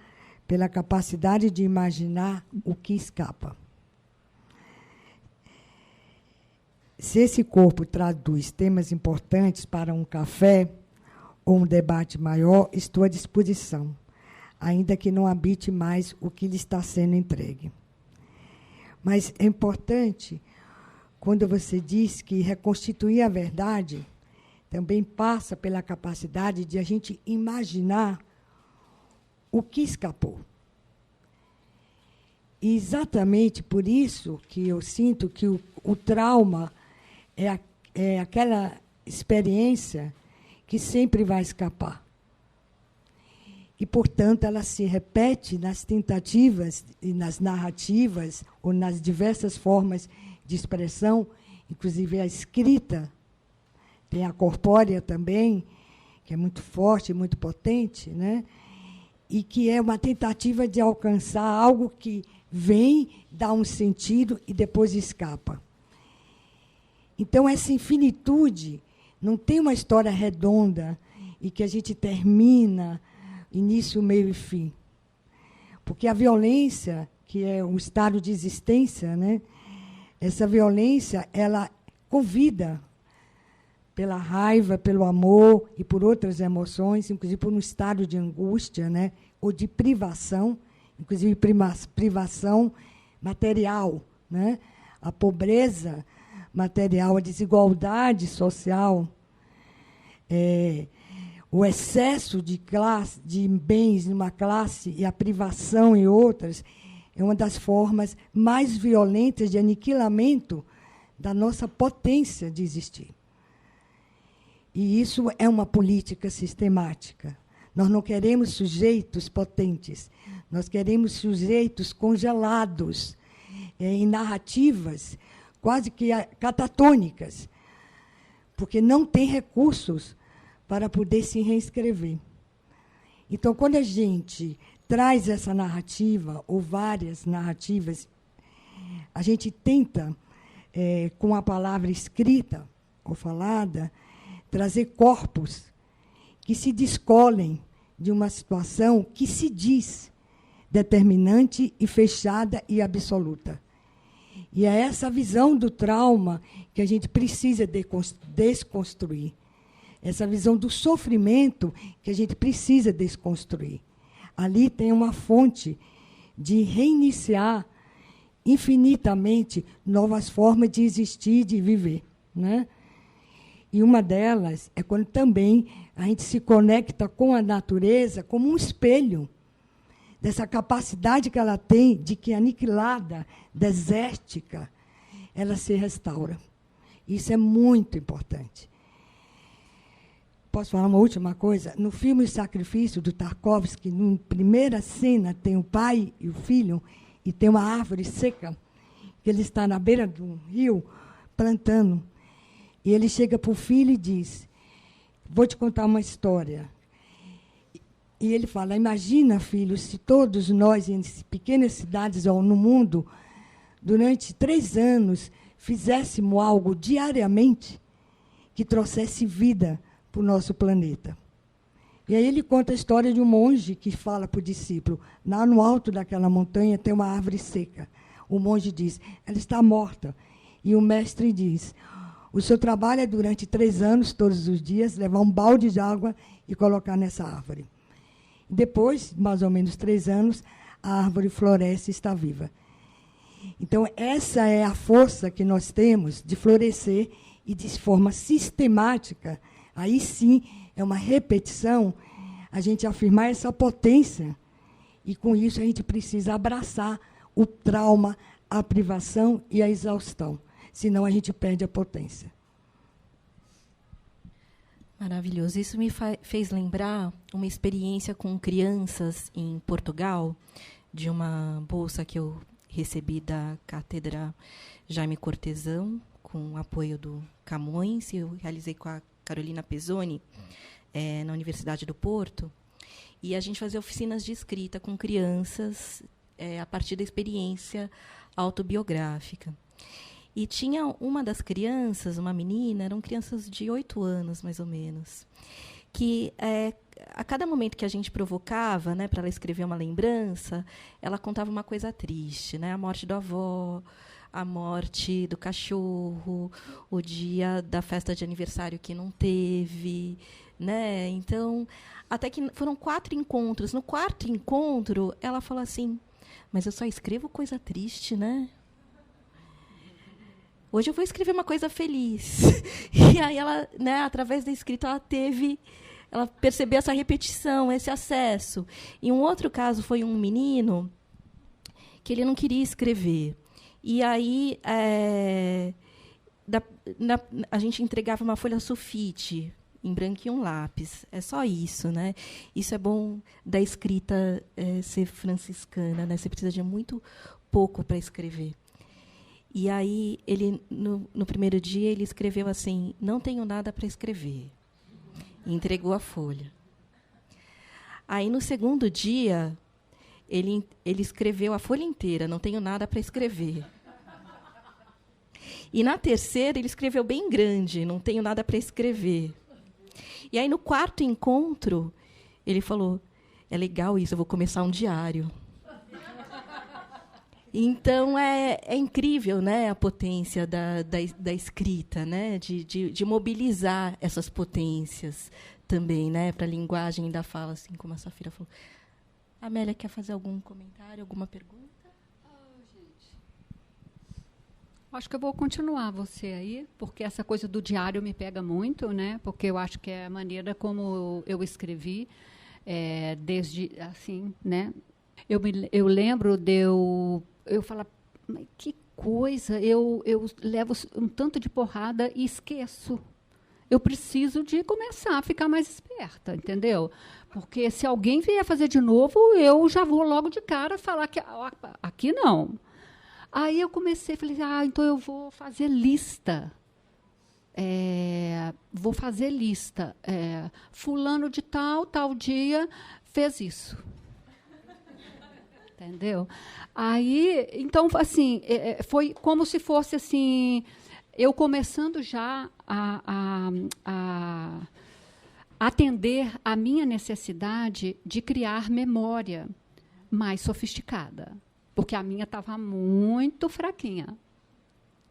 pela capacidade de imaginar o que escapa. Se esse corpo traduz temas importantes para um café ou um debate maior, estou à disposição, ainda que não habite mais o que lhe está sendo entregue. Mas é importante, quando você diz que reconstituir a verdade também passa pela capacidade de a gente imaginar o que escapou. E exatamente por isso que eu sinto que o trauma é aquela experiência que sempre vai escapar. E, portanto, ela se repete nas tentativas e nas narrativas, ou nas diversas formas de expressão, inclusive a escrita, tem a corpórea também, que é muito forte, muito potente, né? E que é uma tentativa de alcançar algo que vem, dá um sentido e depois escapa. Então, essa infinitude não tem uma história redonda e que a gente termina início, meio e fim. Porque a violência, que é um estado de existência, né? Essa violência, ela convida pela raiva, pelo amor e por outras emoções, inclusive por um estado de angústia, né? Ou de privação, inclusive privação material, né? A pobreza material, a desigualdade social, o excesso de bens numa classe e a privação em outras, é uma das formas mais violentas de aniquilamento da nossa potência de existir. E isso é uma política sistemática. Nós não queremos sujeitos potentes, nós queremos sujeitos congelados em narrativas quase que catatônicas, porque não tem recursos para poder se reescrever. Então, quando a gente traz essa narrativa, ou várias narrativas, a gente tenta, com a palavra escrita ou falada, trazer corpos que se descolem de uma situação que se diz determinante e fechada e absoluta. E é essa visão do trauma que a gente precisa desconstruir. Essa visão do sofrimento que a gente precisa desconstruir. Ali tem uma fonte de reiniciar infinitamente novas formas de existir e de viver, né? E uma delas é quando também a gente se conecta com a natureza como um espelho dessa capacidade que ela tem de que, aniquilada, desértica, ela se restaura. Isso é muito importante. Posso falar uma última coisa? No filme O Sacrifício, do Tarkovsky, na primeira cena, tem o pai e o filho, e tem uma árvore seca, que ele está na beira do rio, plantando. E ele chega para o filho e diz, vou te contar uma história. E ele fala, imagina, filho, se todos nós, em pequenas cidades ou no mundo, durante 3 anos, fizéssemos algo diariamente que trouxesse vida para o nosso planeta. E aí ele conta a história de um monge que fala para o discípulo, lá no alto daquela montanha tem uma árvore seca. O monge diz, ela está morta. E o mestre diz, o seu trabalho é, durante 3 anos, todos os dias, levar um balde de água e colocar nessa árvore. Depois, mais ou menos 3 anos, a árvore floresce e está viva. Então, essa é a força que nós temos de florescer e, de forma sistemática, aí sim, é uma repetição, a gente afirmar essa potência. E, com isso, a gente precisa abraçar o trauma, a privação e a exaustão. Senão, a gente perde a potência. Maravilhoso. Isso me fez lembrar uma experiência com crianças em Portugal, de uma bolsa que eu recebi da Cátedra Jaime Cortesão, com o apoio do Camões, e eu realizei com a Carolina Pezzoni, na Universidade do Porto. E a gente fazia oficinas de escrita com crianças a partir da experiência autobiográfica. E tinha uma das crianças, uma menina, eram crianças de 8 anos, mais ou menos, que a cada momento que a gente provocava, né, para ela escrever uma lembrança, ela contava uma coisa triste, né? A morte do avô, a morte do cachorro, o dia da festa de aniversário que não teve, né? Então, até que foram 4 encontros. No 4º encontro, ela falou assim: mas eu só escrevo coisa triste, né? Hoje eu vou escrever uma coisa feliz. E aí ela, né, através da escrita, ela percebeu essa repetição, esse acesso. E um outro caso foi um menino que ele não queria escrever. E aí a gente entregava uma folha sulfite em branco e um lápis. É só isso, né? Isso é bom da escrita ser franciscana, né? Você precisa de muito pouco para escrever. E aí, ele, no primeiro dia, ele escreveu assim: não tenho nada para escrever. E entregou a folha. Aí, no segundo dia, ele escreveu a folha inteira: não tenho nada para escrever. E, na terceira, ele escreveu bem grande: não tenho nada para escrever. E aí, no 4º encontro, ele falou: é legal isso, eu vou começar um diário. Então, é incrível, né, a potência da escrita, né, de mobilizar essas potências também, né, para a linguagem da fala, assim como a Safira falou. A Amélia quer fazer algum comentário, alguma pergunta? Acho que eu vou continuar você aí, porque essa coisa do diário me pega muito, né, porque eu acho que é a maneira como eu escrevi, desde, assim, né. Eu lembro eu falo, que coisa, eu levo um tanto de porrada e esqueço. Eu preciso de começar a ficar mais esperta, entendeu? Porque se alguém vier fazer de novo, eu já vou logo de cara falar que aqui não. Aí eu comecei, falei, então eu vou fazer lista. Vou fazer lista. Fulano de tal dia fez isso. Entendeu? Aí, então, assim, foi como se fosse assim, eu começando já a atender a minha necessidade de criar memória mais sofisticada, porque a minha estava muito fraquinha.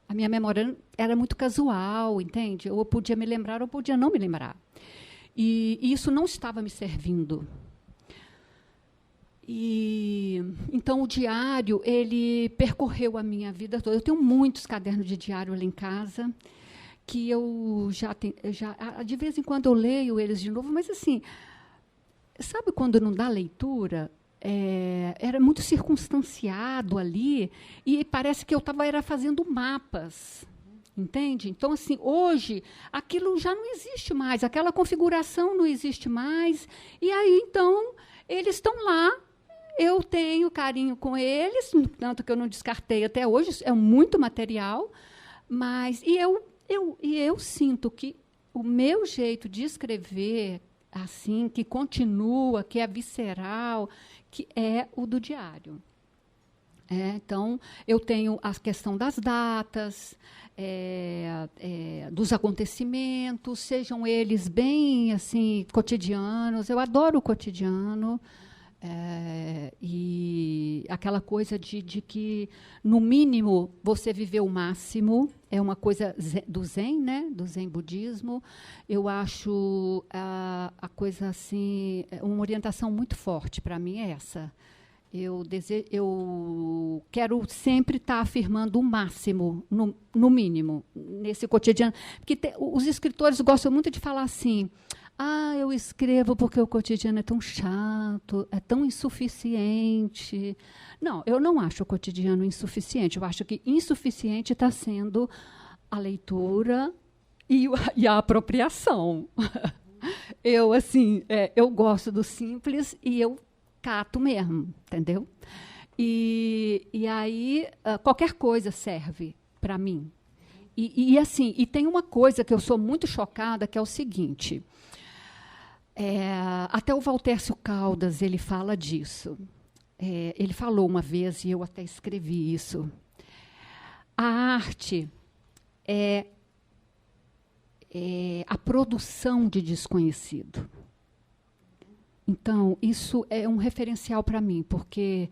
A minha memória era muito casual, entende? Ou eu podia me lembrar ou eu podia não me lembrar. E isso não estava me servindo. E então o diário, ele percorreu a minha vida toda. Eu tenho muitos cadernos de diário lá em casa, que eu já de vez em quando eu leio eles de novo, mas assim, sabe quando não dá leitura? Era muito circunstanciado ali, e parece que eu estava fazendo mapas. Entende? Então, assim, hoje, aquilo já não existe mais, aquela configuração não existe mais, e aí, então, eles estão lá. Eu tenho carinho com eles, tanto que eu não descartei até hoje, é muito material, mas eu sinto que o meu jeito de escrever, assim, que continua, que é visceral, que é o do diário. Então, eu tenho a questão das datas, dos acontecimentos, sejam eles bem assim cotidianos. Eu adoro o cotidiano. E aquela coisa de que, no mínimo, você viveu o máximo, é uma coisa do Zen, né? Do Zen budismo. Eu acho a coisa assim, uma orientação muito forte para mim é essa. Eu quero sempre estar afirmando o máximo, no mínimo, nesse cotidiano. Porque os escritores gostam muito de falar assim: eu escrevo porque o cotidiano é tão chato, é tão insuficiente. Não, eu não acho o cotidiano insuficiente. Eu acho que insuficiente está sendo a leitura e a apropriação. Eu gosto do simples e eu cato mesmo, entendeu? E aí, qualquer coisa serve para mim. E tem uma coisa que eu sou muito chocada, que é o seguinte... até o Valtércio Caldas ele fala disso. Ele falou uma vez, e eu até escrevi isso. A arte é a produção de desconhecido. Então, isso é um referencial para mim, porque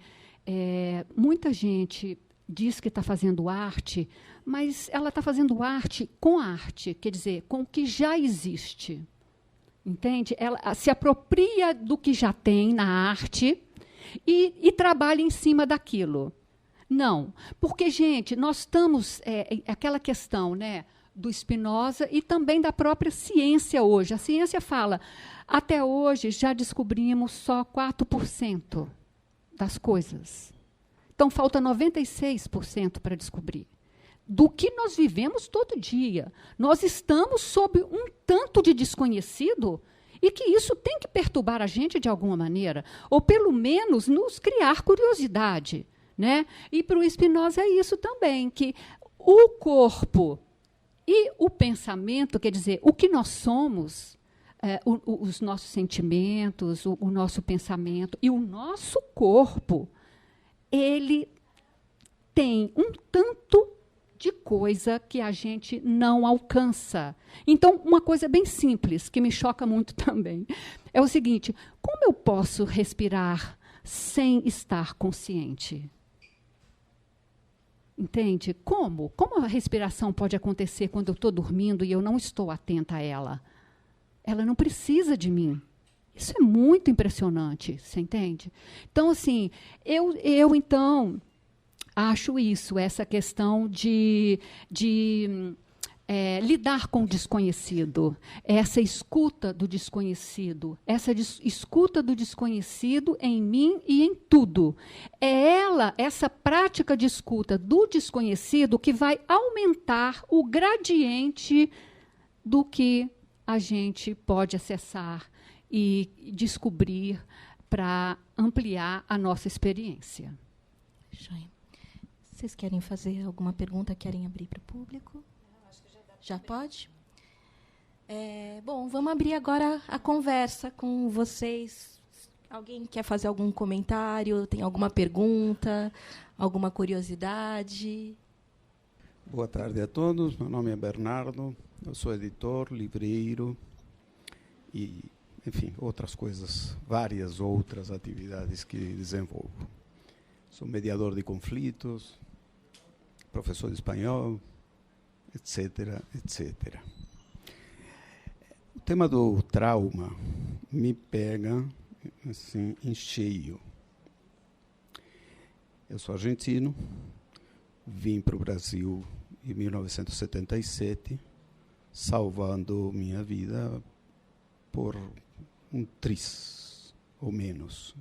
muita gente diz que está fazendo arte, mas ela está fazendo arte com arte, quer dizer, com o que já existe. Entende? Ela se apropria do que já tem na arte e trabalha em cima daquilo. Não, porque, gente, nós estamos... aquela questão, né, do Spinoza e também da própria ciência hoje. A ciência fala, até hoje já descobrimos só 4% das coisas. Então, falta 96% para descobrir. Do que nós vivemos todo dia. Nós estamos sob um tanto de desconhecido e que isso tem que perturbar a gente de alguma maneira, ou pelo menos nos criar curiosidade. Né? E para o Spinoza é isso também, que o corpo e o pensamento, quer dizer, o que nós somos, os nossos sentimentos, o nosso pensamento e o nosso corpo, ele tem um tanto de coisa que a gente não alcança. Então, uma coisa bem simples, que me choca muito também, é o seguinte: como eu posso respirar sem estar consciente? Entende? Como? Como a respiração pode acontecer quando eu estou dormindo e eu não estou atenta a ela? Ela não precisa de mim. Isso é muito impressionante, você entende? Então, assim, eu então, acho isso, essa questão de lidar com o desconhecido, essa escuta do desconhecido, escuta do desconhecido em mim e em tudo. É essa prática de escuta do desconhecido que vai aumentar o gradiente do que a gente pode acessar e descobrir para ampliar a nossa experiência. Joia. Vocês querem fazer alguma pergunta? Querem abrir para o público? Já pode? Bom, vamos abrir agora a conversa com vocês. Alguém quer fazer algum comentário? Tem alguma pergunta? Alguma curiosidade? Boa tarde a todos. Meu nome é Bernardo. Eu sou editor, livreiro e, enfim, outras coisas, várias outras atividades que desenvolvo. Sou mediador de conflitos, professor de espanhol, etc, etc. O tema do trauma me pega assim, em cheio. Eu sou argentino, vim para o Brasil em 1977, salvando minha vida por um triz ou menos.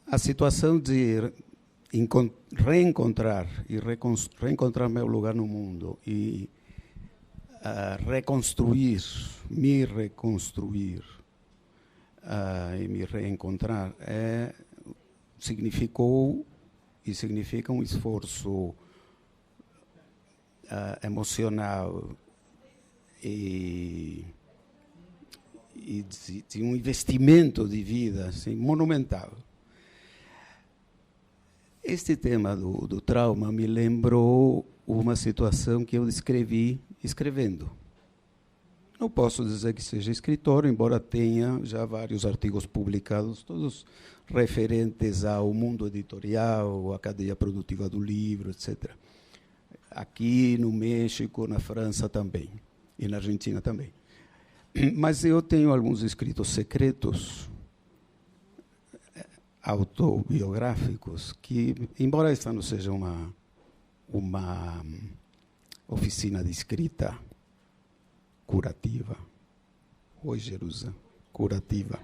A situação de reencontrar meu lugar no mundo e me reconstruir e me reencontrar significou e significa um esforço emocional e de um investimento de vida assim, monumental. Este tema do trauma me lembrou uma situação que eu descrevi escrevendo. Não posso dizer que seja escritor, embora tenha já vários artigos publicados, todos referentes ao mundo editorial, à cadeia produtiva do livro, etc. Aqui no México, na França também, e na Argentina também. Mas eu tenho alguns escritos secretos, autobiográficos, que, embora esta não seja uma oficina de escrita curativa, oi, Jerusa, curativa,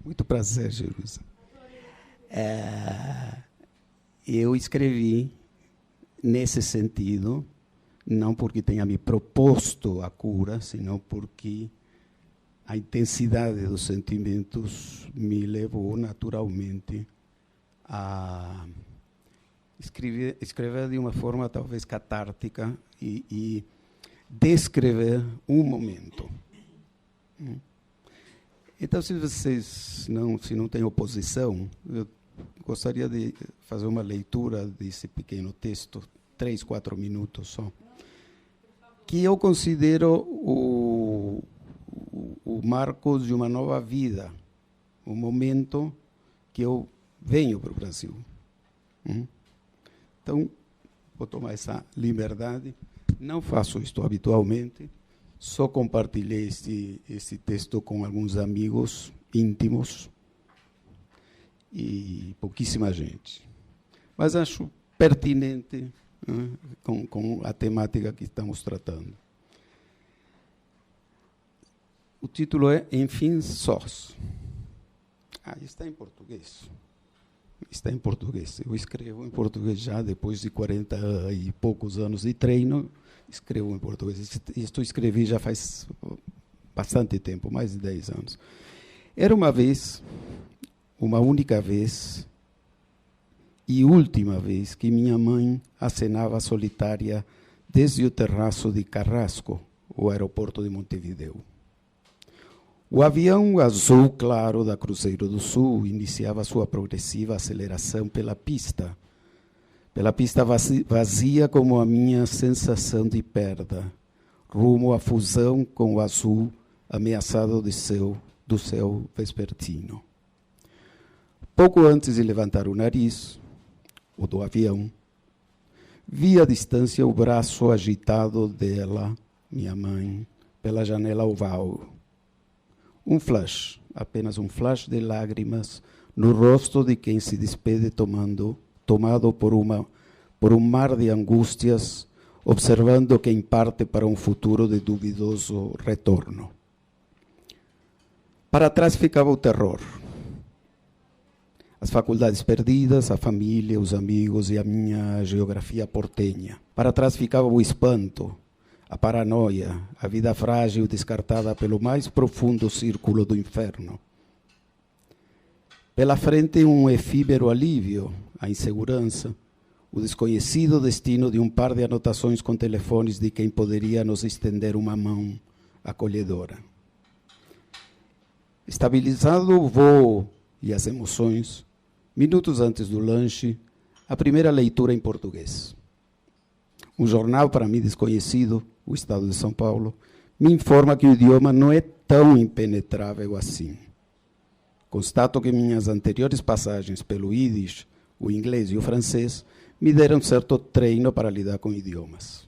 muito prazer, Jerusa. Eu escrevi nesse sentido, não porque tenha me proposto a cura, senão porque a intensidade dos sentimentos me levou naturalmente a escrever de uma forma talvez catártica e descrever um momento. Então, se vocês não têm oposição, eu gostaria de fazer uma leitura desse pequeno texto, 3, 4 minutos só, que eu considero o marco de uma nova vida, o momento que eu venho para o Brasil. Então, vou tomar essa liberdade. Não faço isto habitualmente, só compartilhei esse texto com alguns amigos íntimos e pouquíssima gente. Mas acho pertinente com a temática que estamos tratando. O título é Enfim Sós. Está em português. Está em português. Eu escrevo em português já depois de 40 e poucos anos de treino. Escrevo em português. Isto escrevi já faz bastante tempo, mais de 10 anos. Era uma vez, uma única vez e última vez que minha mãe acenava solitária desde o terraço de Carrasco, o aeroporto de Montevideo. O avião azul claro da Cruzeiro do Sul iniciava sua progressiva aceleração pela pista vazia como a minha sensação de perda, rumo à fusão com o azul ameaçado do céu vespertino. Pouco antes de levantar o nariz, o do avião, vi à distância o braço agitado dela, minha mãe, pela janela oval. Um flash, apenas um flash de lágrimas no rosto de quem se despede tomado por um mar de angústias, observando quem parte para um futuro de duvidoso retorno. Para trás ficava o terror. As faculdades perdidas, a família, os amigos e a minha geografia portenha. Para trás ficava o espanto, a paranoia, a vida frágil descartada pelo mais profundo círculo do inferno. Pela frente, um efímero alívio, a insegurança, o desconhecido destino de um par de anotações com telefones de quem poderia nos estender uma mão acolhedora. Estabilizado o voo e as emoções, minutos antes do lanche, a primeira leitura em português. Um jornal para mim desconhecido, o Estado de São Paulo, me informa que o idioma não é tão impenetrável assim. Constato que minhas anteriores passagens pelo Yiddish, o inglês e o francês me deram certo treino para lidar com idiomas.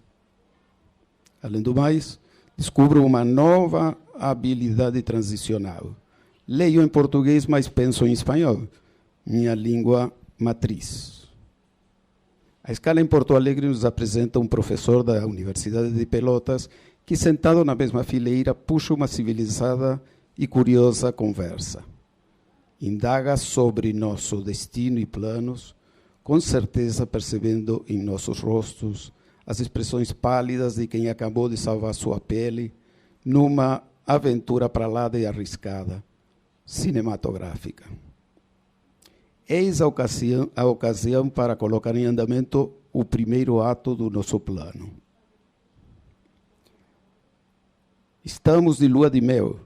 Além do mais, descubro uma nova habilidade transicional. Leio em português, mas penso em espanhol, minha língua matriz. A escala em Porto Alegre nos apresenta um professor da Universidade de Pelotas que, sentado na mesma fileira, puxa uma civilizada e curiosa conversa. Indaga sobre nosso destino e planos, com certeza percebendo em nossos rostos as expressões pálidas de quem acabou de salvar sua pele numa aventura para lá de arriscada, cinematográfica. Eis a ocasião para colocar em andamento o primeiro ato do nosso plano. Estamos de lua de mel.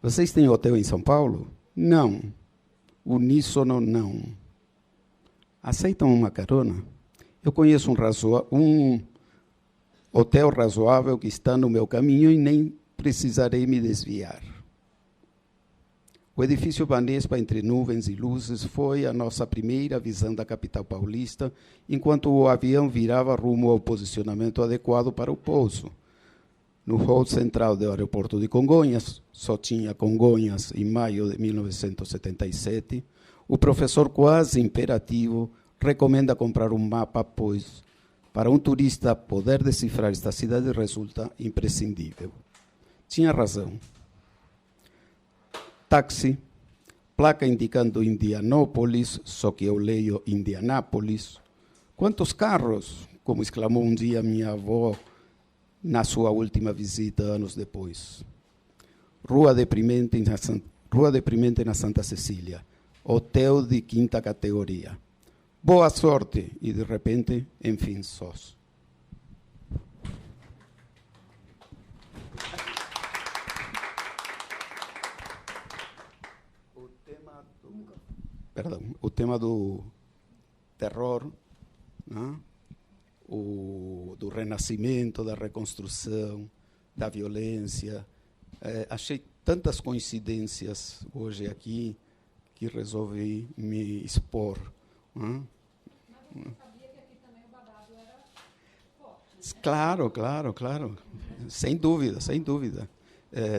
Vocês têm hotel em São Paulo? Não. Uníssono, não. Aceitam uma carona? Eu conheço um hotel razoável que está no meu caminho e nem precisarei me desviar. O edifício Banespa, entre nuvens e luzes, foi a nossa primeira visão da capital paulista, enquanto o avião virava rumo ao posicionamento adequado para o pouso. No hall central do aeroporto de Congonhas, só tinha Congonhas em maio de 1977, o professor quase imperativo recomenda comprar um mapa, pois para um turista poder decifrar esta cidade resulta imprescindível. Tinha razão. Táxi, placa indicando Indianópolis, só que eu leio Indianápolis. Quantos carros? Como exclamou um dia minha avó na sua última visita, anos depois. Rua deprimente na Santa Cecília. Hotel de quinta categoria. Boa sorte! E, de repente, enfim, sós. O tema do terror, né? do renascimento, da reconstrução, da violência. Achei tantas coincidências hoje aqui que resolvi me expor. Mas você sabia que aqui também o babado era forte? Claro. Sem dúvida.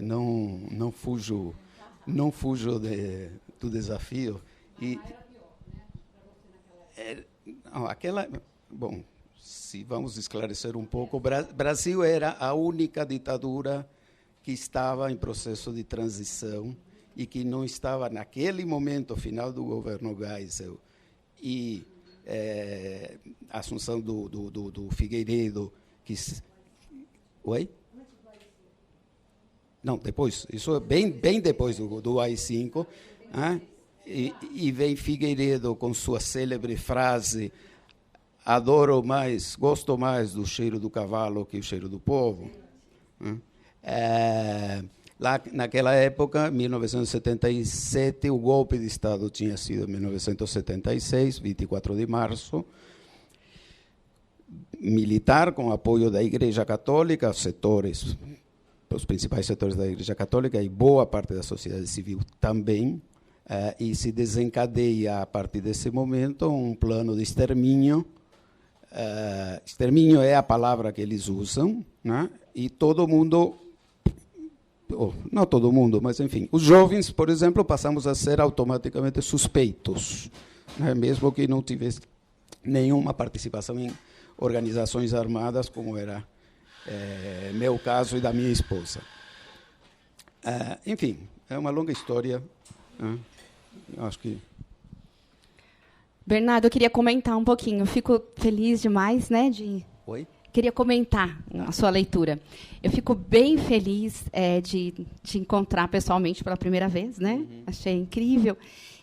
Não fujo do desafio. E era pior, né, para você naquela época? Bom, se vamos esclarecer um pouco, o Brasil era a única ditadura que estava em processo de transição e que não estava, naquele momento, final do governo Geisel e a assunção do Figueiredo. Oi? Não, depois. Isso é bem depois do AI-5. E vem Figueiredo com sua célebre frase: gosto mais do cheiro do cavalo que o cheiro do povo. Lá, naquela época, 1977, o golpe de Estado tinha sido em 1976, 24 de março, militar, com apoio da Igreja Católica, os principais setores da Igreja Católica e boa parte da sociedade civil também, e se desencadeia, a partir desse momento, um plano de extermínio. Extermínio é a palavra que eles usam, né? E todo mundo, não todo mundo, mas enfim, os jovens, por exemplo, passamos a ser automaticamente suspeitos, né? Mesmo que não tivesse nenhuma participação em organizações armadas, como era meu caso e da minha esposa. Enfim, é uma longa história, né? Eu acho que... Bernardo, eu queria comentar um pouquinho. Eu fico feliz demais, né? Oi? Queria comentar a sua leitura. Eu fico bem feliz de te encontrar pessoalmente pela primeira vez, né? Uhum. Achei incrível.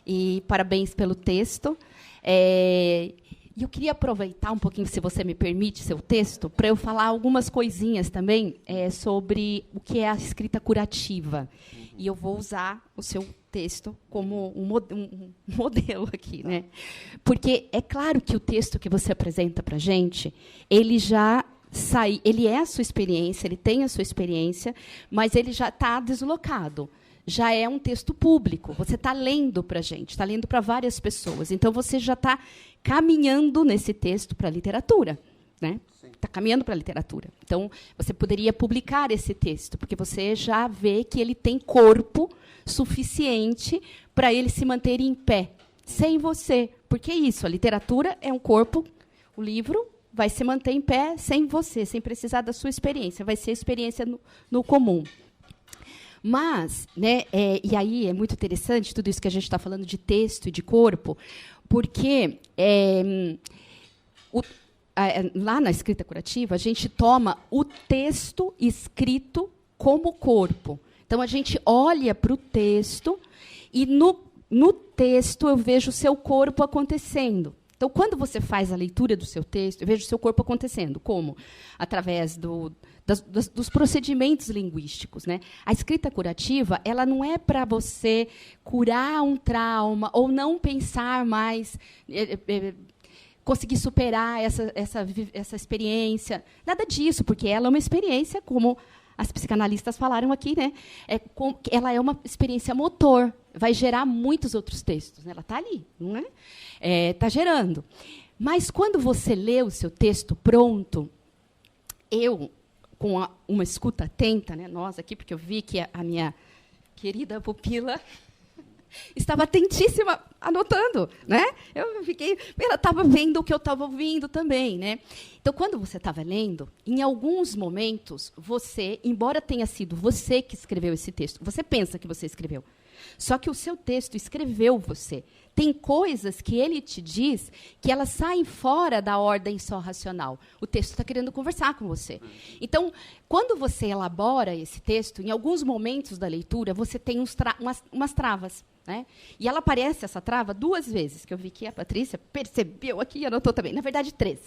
E parabéns pelo texto. E eu queria aproveitar um pouquinho, se você me permite, seu texto, para eu falar algumas coisinhas também sobre o que é a escrita curativa. Uhum. E eu vou usar o seu texto como um modelo aqui, né? Porque é claro que o texto que você apresenta para a gente, ele já ele é a sua experiência, ele tem a sua experiência, mas ele já está deslocado. Já é um texto público. Você está lendo para a gente, está lendo para várias pessoas. Então, você já está caminhando nesse texto para a literatura, né? Está caminhando para a literatura. Então, você poderia publicar esse texto, porque você já vê que ele tem corpo suficiente para ele se manter em pé, sem você. Porque é isso, a literatura é um corpo, o livro vai se manter em pé sem você, sem precisar da sua experiência, vai ser experiência no comum. Mas, né, e aí é muito interessante tudo isso que a gente está falando de texto e de corpo, porque lá na escrita curativa, a gente toma o texto escrito como corpo. Então, a gente olha para o texto e, no texto, eu vejo o seu corpo acontecendo. Então, quando você faz a leitura do seu texto, eu vejo o seu corpo acontecendo. Como? Através dos procedimentos linguísticos, né? A escrita curativa, ela não é para você curar um trauma ou não pensar mais, conseguir superar essa experiência. Nada disso, porque ela é uma experiência, como as psicanalistas falaram aqui, né? Ela é uma experiência motor, vai gerar muitos outros textos, né? Ela está ali, não é? Está gerando. Mas, quando você lê o seu texto pronto, eu, com uma escuta atenta, né, nós aqui, porque eu vi que a minha querida pupila estava atentíssima, anotando, né? Ela estava vendo o que eu estava ouvindo também, né? Então, quando você estava lendo, em alguns momentos, você, embora tenha sido você que escreveu esse texto, você pensa que você escreveu, só que o seu texto escreveu você. Tem coisas que ele te diz que elas saem fora da ordem só racional. O texto está querendo conversar com você. Então, quando você elabora esse texto, em alguns momentos da leitura, você tem umas travas, né? E ela aparece, essa trava, 2 vezes, que eu vi que a Patrícia percebeu aqui e anotou também. Na verdade, 3.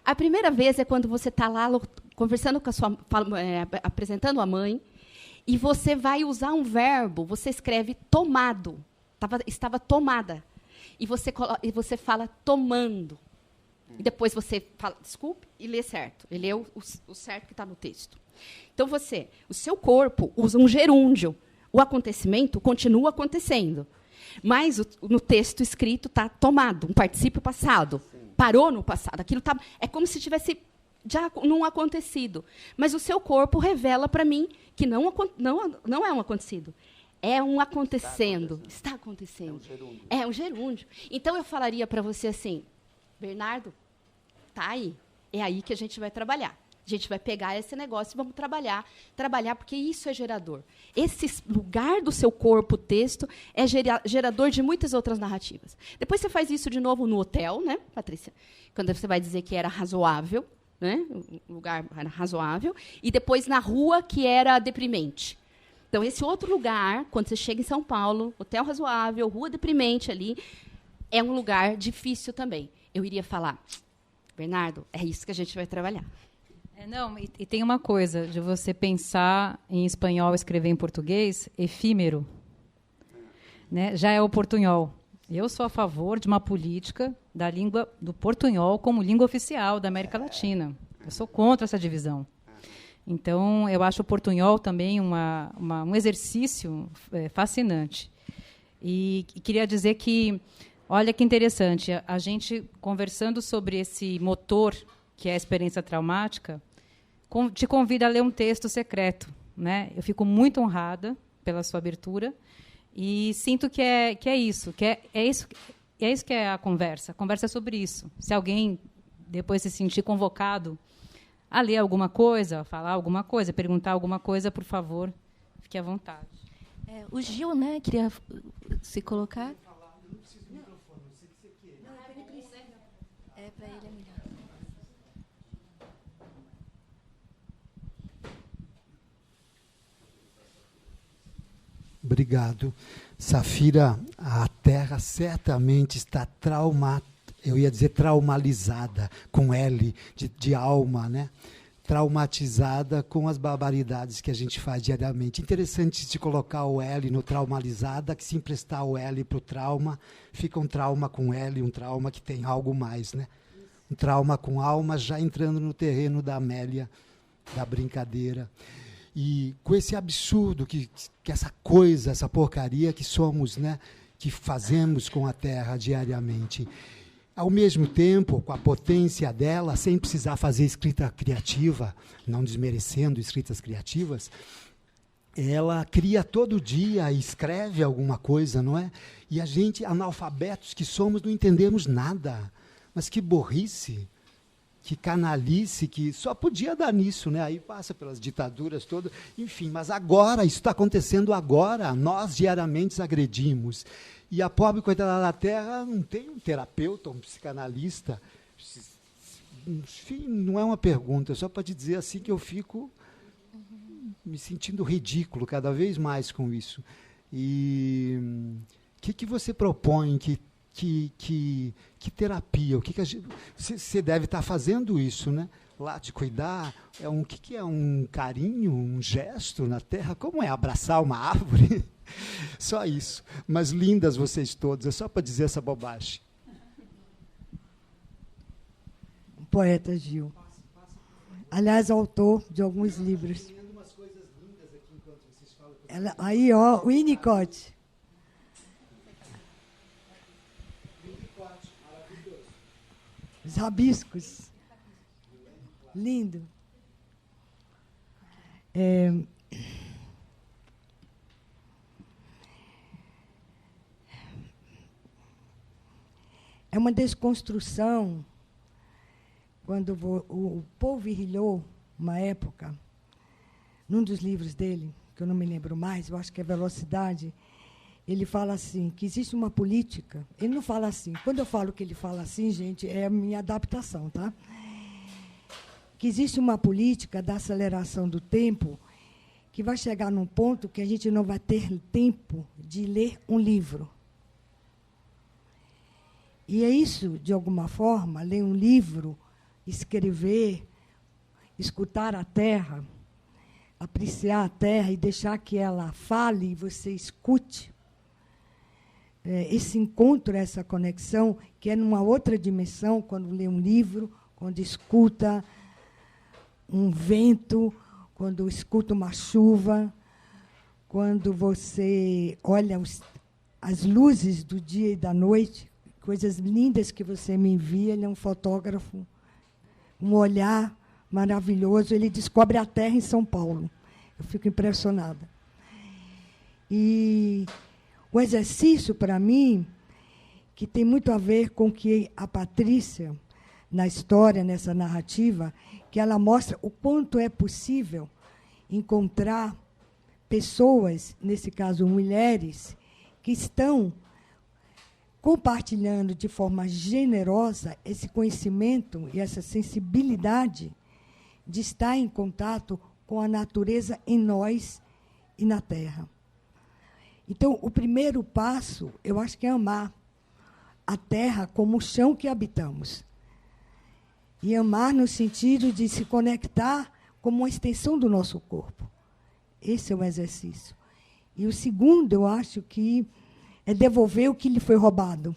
A primeira vez é quando você está lá conversando com apresentando a mãe, e você vai usar um verbo, você escreve tomado. Estava tomada. E você fala tomando. E depois você fala, desculpe, e lê certo. E lê o certo que está no texto. Então, o seu corpo usa um gerúndio. O acontecimento continua acontecendo. Mas no texto escrito está tomado, um particípio passado. Parou no passado. Aquilo é como se tivesse já não acontecido. Mas o seu corpo revela para mim que não é um acontecido. É um acontecendo. Está acontecendo. É um gerúndio. Então, eu falaria para você assim, Bernardo, tá aí. É aí que a gente vai trabalhar. A gente vai pegar esse negócio e vamos trabalhar, porque isso é gerador. Esse lugar do seu corpo, o texto, é gerador de muitas outras narrativas. Depois você faz isso de novo no hotel, né, Patrícia? Quando você vai dizer que era razoável, né? O lugar era razoável, e depois na rua, que era deprimente. Então, esse outro lugar, quando você chega em São Paulo, hotel razoável, rua deprimente ali, é um lugar difícil também. Eu iria falar, Bernardo, é isso que a gente vai trabalhar. Não, e tem uma coisa, de você pensar em espanhol e escrever em português, efímero. Né? Já é o portunhol. Eu sou a favor de uma política da língua do portunhol como língua oficial da América Latina. Eu sou contra essa divisão. Então, eu acho o portunhol também um exercício fascinante. E queria dizer que, olha que interessante, a gente conversando sobre esse motor, que é a experiência traumática, te convido a ler um texto secreto. Né? Eu fico muito honrada pela sua abertura e sinto que é isso que é a conversa. A conversa é sobre isso. Se alguém depois se sentir convocado a ler alguma coisa, a falar alguma coisa, perguntar alguma coisa, por favor, fique à vontade. O Gil, né, queria se colocar. Para ele é melhor. Obrigado. Safira, a Terra certamente está traumatizada, com L, de alma, né? Traumatizada com as barbaridades que a gente faz diariamente. Interessante se colocar o L no traumatizada, que se emprestar o L para o trauma, fica um trauma com L, um trauma que tem algo mais, né? Um trauma com alma, já entrando no terreno da Amélia, da brincadeira. E com esse absurdo, que essa coisa, essa porcaria que somos, né, que fazemos com a Terra diariamente. Ao mesmo tempo, com a potência dela, sem precisar fazer escrita criativa, não desmerecendo escritas criativas, ela cria todo dia e escreve alguma coisa, não é? E a gente, analfabetos que somos, não entendemos nada. Mas que burrice! Que canalice, que só podia dar nisso, né? Aí passa pelas ditaduras todas, enfim, mas agora, isso está acontecendo agora, nós diariamente agredimos. E a pobre coitada da Terra não tem um terapeuta, um psicanalista. Enfim, não é uma pergunta, é só para te dizer assim que eu fico me sentindo ridículo cada vez mais com isso. E o que você propõe que terapia? O que você deve estar fazendo isso, né? Lá de cuidar, que é um carinho, um gesto na Terra? Como é abraçar uma árvore? Só isso. Mas lindas vocês todas, é só para dizer essa bobagem. Poeta Gil. Aliás, autor de alguns livros. Aí, ó, o Winnicott. Os rabiscos. Lindo. É uma desconstrução. Quando o Paul Virilio, uma época, num dos livros dele, que eu não me lembro mais, eu acho que é Velocidade, ele fala assim, que existe uma política. Ele não fala assim. Quando eu falo que ele fala assim, gente, é a minha adaptação, tá? Que existe uma política da aceleração do tempo que vai chegar num ponto que a gente não vai ter tempo de ler um livro. E é isso, de alguma forma, ler um livro, escrever, escutar a Terra, apreciar a Terra e deixar que ela fale e você escute, esse encontro, essa conexão, que é numa outra dimensão, quando lê um livro, quando escuta um vento, quando escuta uma chuva, quando você olha as luzes do dia e da noite, coisas lindas que você me envia. Ele é um fotógrafo, um olhar maravilhoso. Ele descobre a Terra em São Paulo. Eu fico impressionada. E o exercício, para mim, que tem muito a ver com o que a Patrícia, na história, nessa narrativa, que ela mostra o quanto é possível encontrar pessoas, nesse caso mulheres, que estão compartilhando de forma generosa esse conhecimento e essa sensibilidade de estar em contato com a natureza em nós e na Terra. Então, o primeiro passo, eu acho que é amar a Terra como o chão que habitamos. E amar no sentido de se conectar como uma extensão do nosso corpo. Esse é o exercício. E o segundo, eu acho que é devolver o que lhe foi roubado.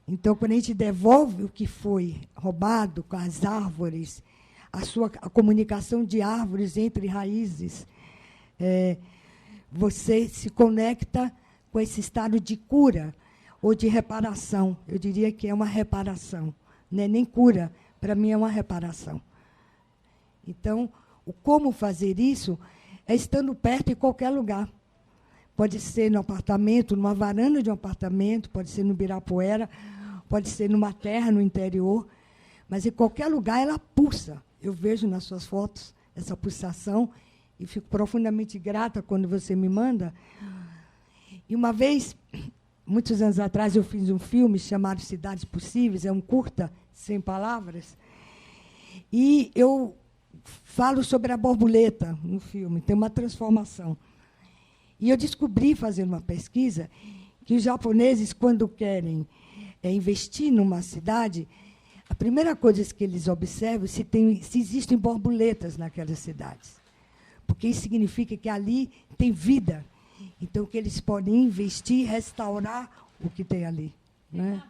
Então, quando a gente devolve o que foi roubado com as árvores, a comunicação de árvores entre raízes, você se conecta com esse estado de cura ou de reparação. Eu diria que é uma reparação. Não é nem cura, para mim é uma reparação. Então, o como fazer isso é estando perto em qualquer lugar. Pode ser no apartamento, numa varanda de um apartamento, pode ser no Ibirapuera, pode ser numa terra no interior, mas em qualquer lugar ela pulsa. Eu vejo nas suas fotos essa pulsação e fico profundamente grata quando você me manda. E uma vez, muitos anos atrás, eu fiz um filme chamado Cidades Possíveis, é um curta, 100 palavras, e eu falo sobre a borboleta no filme, tem uma transformação. E eu descobri, fazendo uma pesquisa, que os japoneses, quando querem investir numa cidade, a primeira coisa que eles observam é se existem borboletas naquelas cidades. Porque isso significa que ali tem vida. Então, que eles podem investir e restaurar o que tem ali. Né?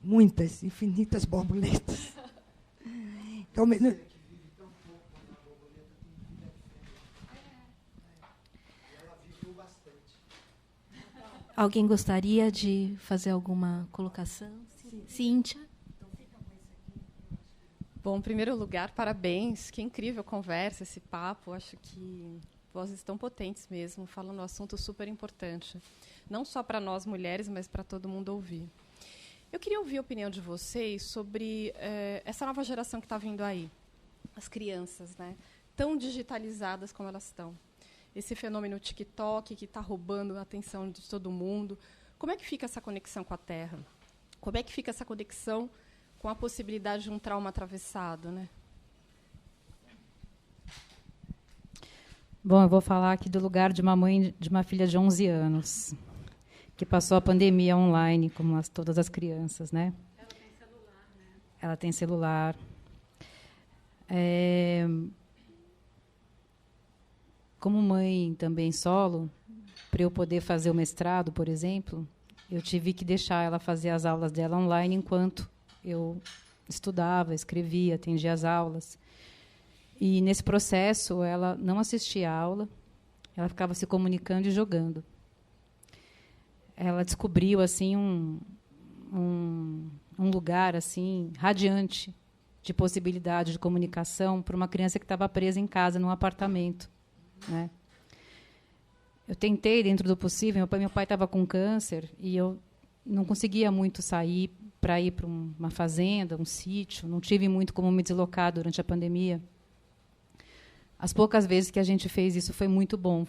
Muitas, infinitas borboletas. Então, alguém gostaria de fazer alguma colocação? Cíntia? Bom, em primeiro lugar, parabéns. Que incrível conversa, esse papo. Acho que vozes tão potentes mesmo, falando um assunto super importante. Não só para nós mulheres, mas para todo mundo ouvir. Eu queria ouvir a opinião de vocês sobre essa nova geração que está vindo aí. As crianças, né? Tão digitalizadas como elas estão. Esse fenômeno TikTok que está roubando a atenção de todo mundo. Como é que fica essa conexão com a Terra? Como é que fica essa conexão com a possibilidade de um trauma atravessado, né? Bom, eu vou falar aqui do lugar de uma mãe de uma filha de 11 anos, que passou a pandemia online, como todas as crianças, né? Ela tem celular, né? Ela tem celular. Como mãe também solo, para eu poder fazer o mestrado, por exemplo, eu tive que deixar ela fazer as aulas dela online enquanto eu estudava, escrevia, atendia as aulas. E, nesse processo, ela não assistia a aula, ela ficava se comunicando e jogando. Ela descobriu assim um lugar assim radiante de possibilidade de comunicação para uma criança que estava presa em casa, num apartamento. Né? Eu tentei, dentro do possível, meu pai estava com câncer e eu não conseguia muito sair para ir para uma fazenda, um sítio, não tive muito como me deslocar durante a pandemia. As poucas vezes que a gente fez isso foi muito bom,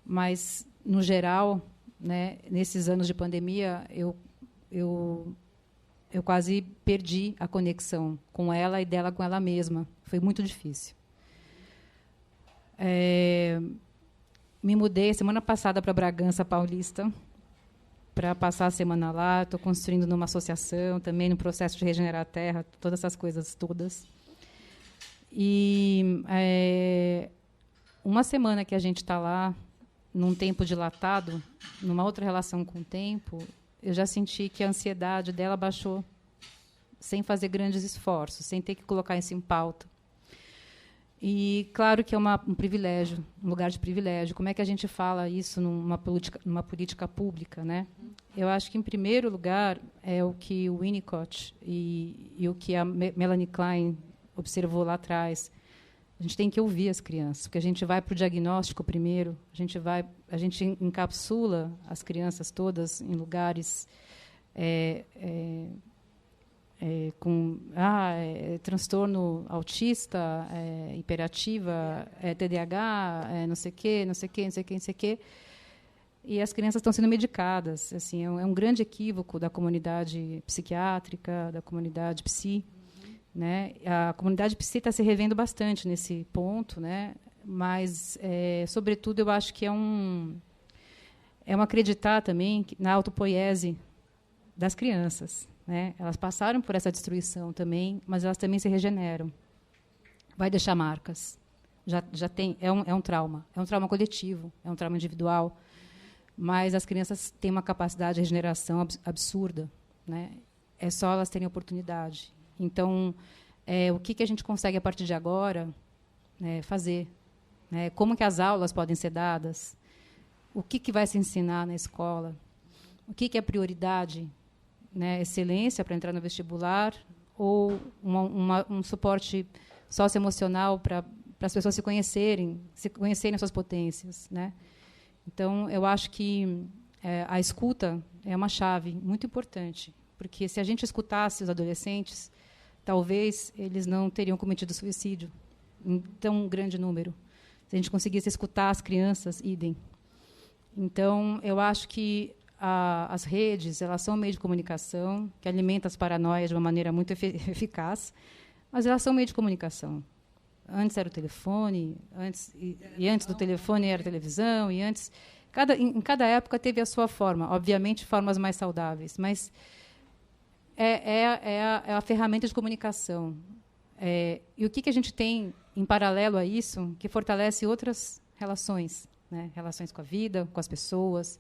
mas, no geral, né, nesses anos de pandemia, eu quase perdi a conexão com ela e dela com ela mesma. Foi muito difícil. Me mudei semana passada para Bragança Paulista para passar a semana lá. Estou construindo numa associação, também no processo de regenerar a terra, todas essas coisas todas. E uma semana que a gente está lá, num tempo dilatado, numa outra relação com o tempo, eu já senti que a ansiedade dela baixou sem fazer grandes esforços, sem ter que colocar isso em pauta. E claro que é um privilégio, um lugar de privilégio. Como é que a gente fala isso numa política pública, né? Eu acho que, em primeiro lugar, é o que o Winnicott e o que a Melanie Klein observou lá atrás. A gente tem que ouvir as crianças, porque a gente vai para o diagnóstico primeiro, a gente encapsula as crianças todas em lugares com transtorno autista, hiperativa, TDAH, não sei o quê, não sei o quê, não sei o quê, não sei o quê. E as crianças estão sendo medicadas. Assim, é um grande equívoco da comunidade psiquiátrica, da comunidade psi. Né? A comunidade psi está se revendo bastante nesse ponto, né? Mas, sobretudo, eu acho que é um acreditar também na autopoiese das crianças. Né? Elas passaram por essa destruição também, mas elas também se regeneram. Vai deixar marcas. Já tem, é um trauma coletivo, é um trauma individual, mas as crianças têm uma capacidade de regeneração absurda, né? É só elas terem oportunidade. Então, o que a gente consegue a partir de agora fazer? Né? Como que as aulas podem ser dadas? O que vai se ensinar na escola? O que é prioridade? Né, excelência para entrar no vestibular ou um suporte socioemocional para as pessoas se conhecerem as suas potências, né? Então, eu acho que a escuta é uma chave muito importante, porque se a gente escutasse os adolescentes, talvez eles não teriam cometido suicídio em tão grande número. Se a gente conseguisse escutar as crianças, idem. Então, eu acho que as redes, elas são um meio de comunicação que alimenta as paranoias de uma maneira muito eficaz, mas elas são um meio de comunicação. Antes era o telefone, antes do telefone era a televisão, e antes em cada época teve a sua forma, obviamente formas mais saudáveis, mas é a ferramenta de comunicação. E o que a gente tem em paralelo a isso que fortalece outras relações, né? Relações com a vida, com as pessoas,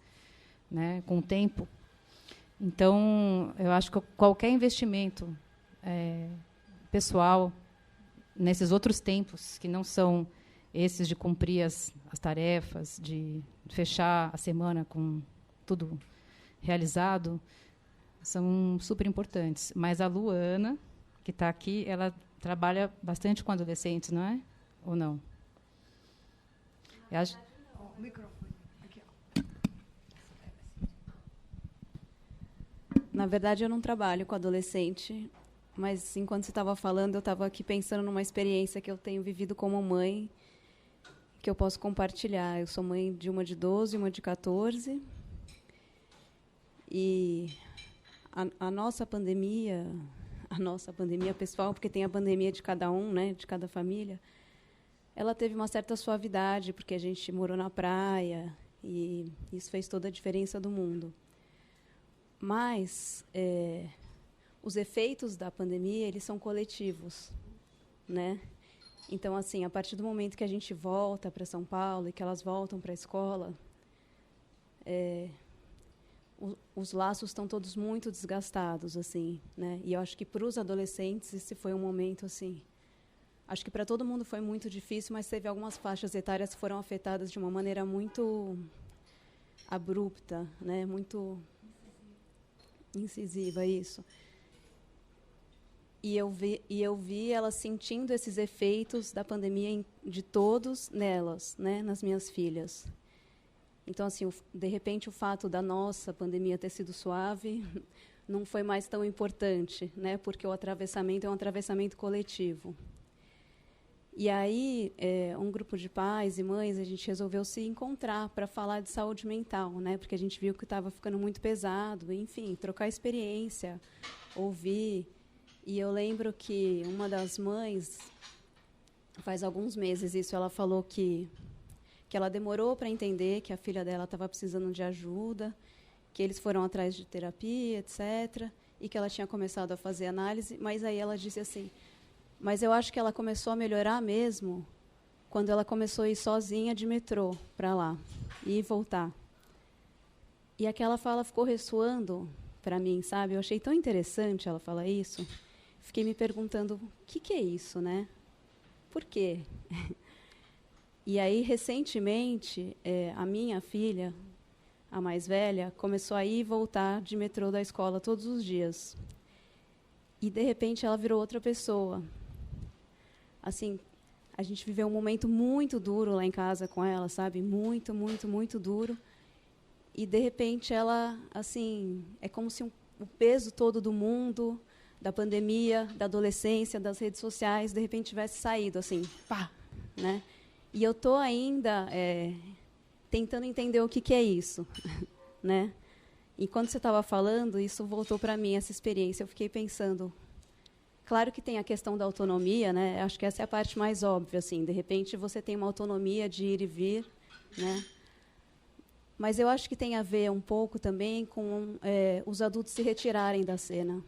né, com o tempo. Então, eu acho que qualquer investimento pessoal nesses outros tempos, que não são esses de cumprir as tarefas, de fechar a semana com tudo realizado, são super importantes. Mas a Luana, que está aqui, ela trabalha bastante com adolescentes, não é? Ou não? O microfone. Na verdade, eu não trabalho com adolescente, mas, enquanto você estava falando, eu estava aqui pensando numa experiência que eu tenho vivido como mãe, que eu posso compartilhar. Eu sou mãe de uma de 12 e uma de 14. E a nossa pandemia pessoal, porque tem a pandemia de cada um, né, de cada família, ela teve uma certa suavidade, porque a gente morou na praia, e isso fez toda a diferença do mundo. Mas os efeitos da pandemia, eles são coletivos, né? Então, assim, a partir do momento que a gente volta para São Paulo e que elas voltam para a escola, os laços estão todos muito desgastados, assim, né? E eu acho que para os adolescentes esse foi um momento, assim, acho que para todo mundo foi muito difícil, mas teve algumas faixas etárias que foram afetadas de uma maneira muito abrupta, né? Muito incisiva, isso. E eu vi elas sentindo esses efeitos da pandemia de todos nelas, né, nas minhas filhas. Então, assim, de repente, o fato da nossa pandemia ter sido suave não foi mais tão importante, né, porque o atravessamento é um atravessamento coletivo. E aí, um grupo de pais e mães, a gente resolveu se encontrar para falar de saúde mental, né, porque a gente viu que estava ficando muito pesado, enfim, trocar experiência, ouvir. E eu lembro que uma das mães, faz alguns meses isso, ela falou que ela demorou para entender que a filha dela estava precisando de ajuda, que eles foram atrás de terapia, etc., e que ela tinha começado a fazer análise, mas aí ela disse assim, mas eu acho que ela começou a melhorar mesmo quando ela começou a ir sozinha de metrô para lá, ir e voltar. E aquela fala ficou ressoando para mim, sabe? Eu achei tão interessante ela falar isso. Fiquei me perguntando, o que é isso, né? Por quê? E aí, recentemente, a minha filha, a mais velha, começou a ir e voltar de metrô da escola todos os dias. E, de repente, ela virou outra pessoa. Assim, a gente viveu um momento muito duro lá em casa com ela, sabe? Muito, muito, muito duro. E, de repente, ela, assim, é como se o peso todo do mundo, da pandemia, da adolescência, das redes sociais, de repente tivesse saído, assim, pá, né? E eu estou ainda tentando entender o que é isso, né? E quando você estava falando, isso voltou para mim, essa experiência. Eu fiquei pensando, claro que tem a questão da autonomia, né? Acho que essa é a parte mais óbvia, assim. De repente, você tem uma autonomia de ir e vir, né? Mas eu acho que tem a ver um pouco também com os adultos se retirarem da cena,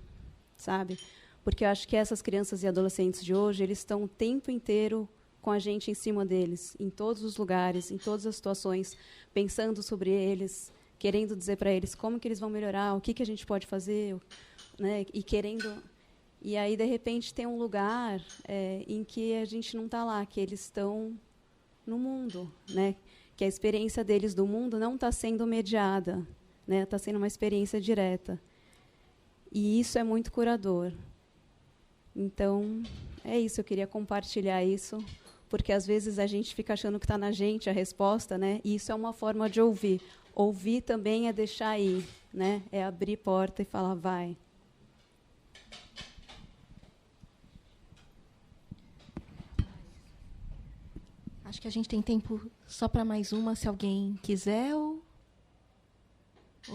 sabe? Porque eu acho que essas crianças e adolescentes de hoje, eles estão o tempo inteiro com a gente em cima deles, em todos os lugares, em todas as situações, pensando sobre eles, querendo dizer para eles como que eles vão melhorar, o que a gente pode fazer, né? E querendo... E aí, de repente, tem um lugar em que a gente não está lá, que eles estão no mundo, né? Que a experiência deles do mundo não está sendo mediada, né? Está sendo uma experiência direta. E isso é muito curador. Então, é isso, eu queria compartilhar isso, porque às vezes a gente fica achando que está na gente a resposta, né? E isso é uma forma de ouvir. Ouvir também é deixar ir, né? É abrir porta e falar, vai. Acho que a gente tem tempo só para mais uma, se alguém quiser, ou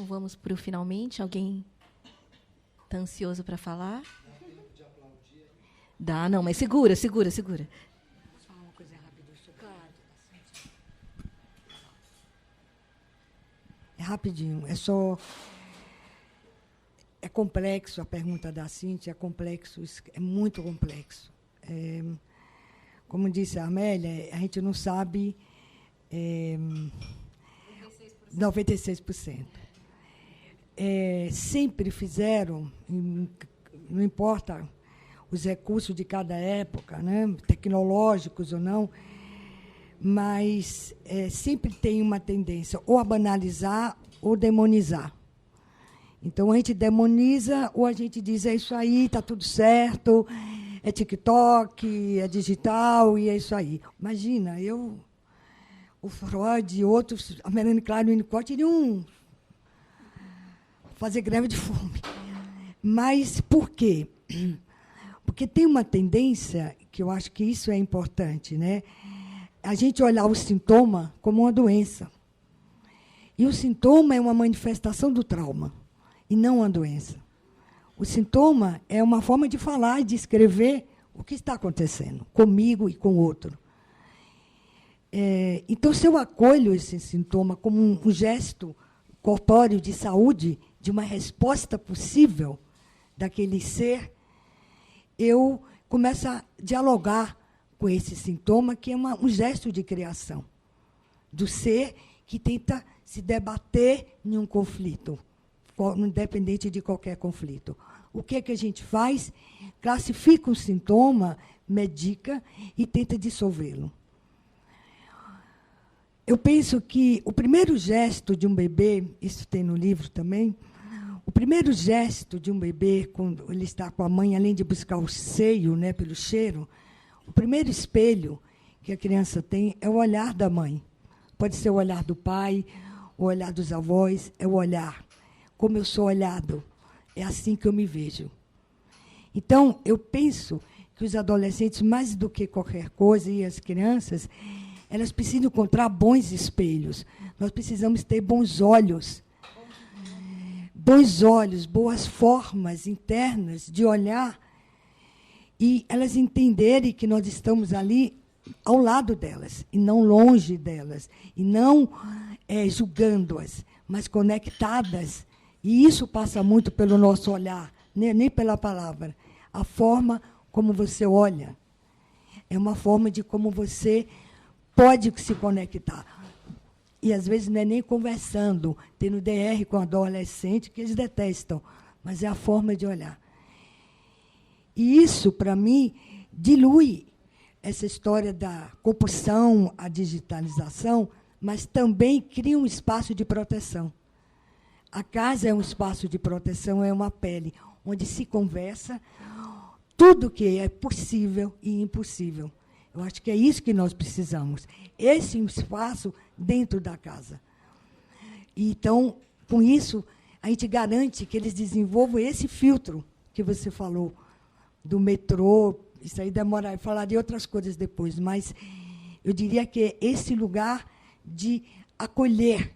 vamos para o finalmente? Alguém está ansioso para falar? Dá tempo de aplaudir? Dá, não, mas segura. Posso falar uma coisa rápida? É rapidinho, é complexo a pergunta da Cíntia, é muito complexo. Como disse a Amélia, a gente não sabe 96%. Sempre fizeram, não importa os recursos de cada época, né, tecnológicos ou não, mas sempre tem uma tendência ou a banalizar ou demonizar. Então, a gente demoniza ou a gente diz, é isso aí, está tudo certo, é TikTok, é digital, e é isso aí. Imagina, o Freud e outros, a Melanie Klein e o Winnicott, iriam fazer greve de fome. Mas por quê? Porque tem uma tendência, que eu acho que isso é importante, né? A gente olhar o sintoma como uma doença. E o sintoma é uma manifestação do trauma, e não uma doença. O sintoma é uma forma de falar e de escrever o que está acontecendo comigo e com o outro. Então, se eu acolho esse sintoma como um gesto corpóreo de saúde, de uma resposta possível daquele ser, eu começo a dialogar com esse sintoma, que é um gesto de criação do ser que tenta se debater em um conflito, independente de qualquer conflito. O que a gente faz? Classifica o sintoma, medica e tenta dissolvê-lo. Eu penso que o primeiro gesto de um bebê, isso tem no livro também, o primeiro gesto de um bebê, quando ele está com a mãe, além de buscar o seio, né, pelo cheiro, o primeiro espelho que a criança tem é o olhar da mãe. Pode ser o olhar do pai, o olhar dos avós, é o olhar. Como eu sou olhado, é assim que eu me vejo. Então, eu penso que os adolescentes, mais do que qualquer coisa, e as crianças, elas precisam encontrar bons espelhos. Nós precisamos ter bons olhos, boas formas internas de olhar, e elas entenderem que nós estamos ali ao lado delas, e não longe delas, e não julgando-as, mas conectadas. E isso passa muito pelo nosso olhar, nem pela palavra. A forma como você olha é uma forma de como você pode se conectar. E, às vezes, não é nem conversando, tendo DR com adolescente, que eles detestam, mas é a forma de olhar. E isso, para mim, dilui essa história da compulsão, a digitalização, mas também cria um espaço de proteção. A casa é um espaço de proteção, é uma pele, onde se conversa tudo que é possível e impossível. Eu acho que é isso que nós precisamos, esse espaço dentro da casa. Então, com isso, a gente garante que eles desenvolvam esse filtro que você falou, do metrô. Isso aí demora, falar de outras coisas depois, mas eu diria que é esse lugar de acolher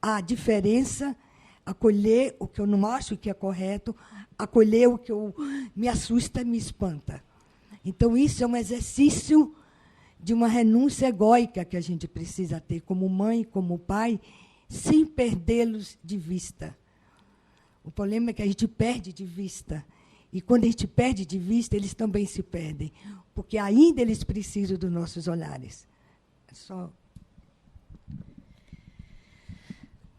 a diferença, acolher o que eu não acho que é correto, acolher o que me assusta, me espanta. Então, isso é um exercício de uma renúncia egóica que a gente precisa ter como mãe, como pai, sem perdê-los de vista. O problema é que a gente perde de vista. E, quando a gente perde de vista, eles também se perdem, porque ainda eles precisam dos nossos olhares. É só...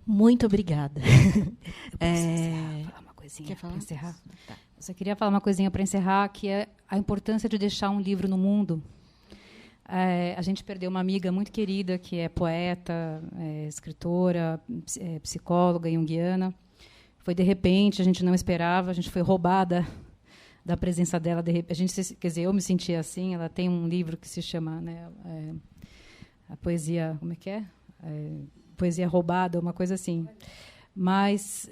Muito obrigada. Falar uma coisinha para encerrar? Tá. Eu só queria falar uma coisinha para encerrar, que é a importância de deixar um livro no mundo. A gente perdeu uma amiga muito querida, que é poeta, escritora, psicóloga junguiana. Foi de repente, a gente não esperava, a gente foi roubada da presença dela. A gente, quer dizer, eu me sentia assim. Ela tem um livro que se chama, né, a poesia, como é que é? Poesia roubada, uma coisa assim. Mas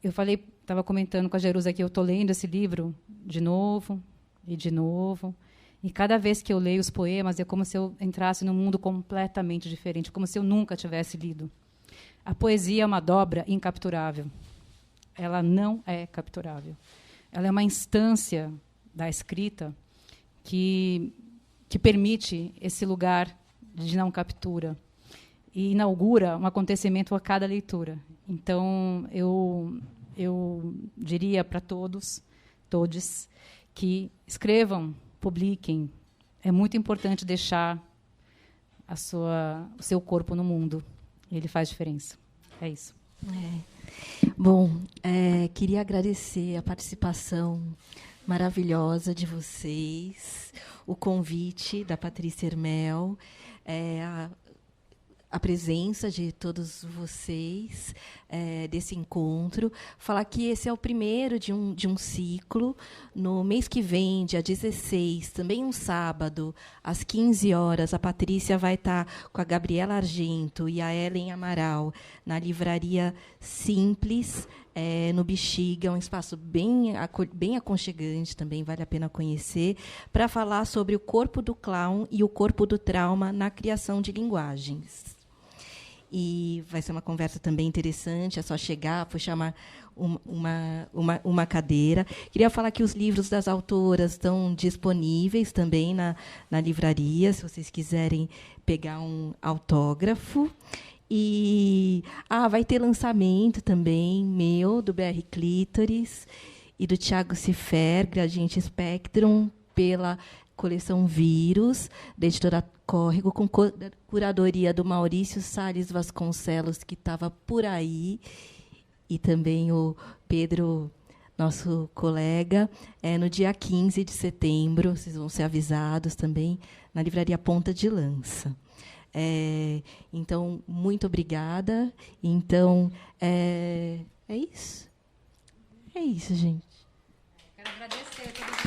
eu falei, estava comentando com a Jerusa que eu estou lendo esse livro de novo e de novo. E cada vez que eu leio os poemas, é como se eu entrasse num mundo completamente diferente, como se eu nunca tivesse lido. A poesia é uma dobra incapturável. Ela não é capturável. Ela é uma instância da escrita que permite esse lugar de não captura e inaugura um acontecimento a cada leitura. Então, eu diria para todos, que escrevam, publiquem. É muito importante deixar o seu corpo no mundo. Ele faz diferença. É isso. Bom, queria agradecer a participação maravilhosa de vocês, o convite da Patrícia Hermel, a presença de todos vocês desse encontro. Falar que esse é o primeiro de um ciclo. No mês que vem, dia 16, também um sábado, às 15 horas, a Patrícia vai estar com a Gabriela Argento e a Ellen Amaral na Livraria Simples, no Bexiga, um espaço bem aconchegante, também vale a pena conhecer, para falar sobre o corpo do clown e o corpo do trauma na criação de linguagens. E vai ser uma conversa também interessante, é só chegar, puxar uma cadeira. Queria falar que os livros das autoras estão disponíveis também na livraria, se vocês quiserem pegar um autógrafo. E vai ter lançamento também meu, do BR Clítoris, e do Tiago Cifer, Gradiente Spectrum, pela coleção Vírus, da editora Córrego, com curadoria do Maurício Salles Vasconcelos, que estava por aí, e também o Pedro, nosso colega, no dia 15 de setembro, vocês vão ser avisados também, na Livraria Ponta de Lança. Então, muito obrigada. Então, é isso? É isso, gente. Quero agradecer a todos.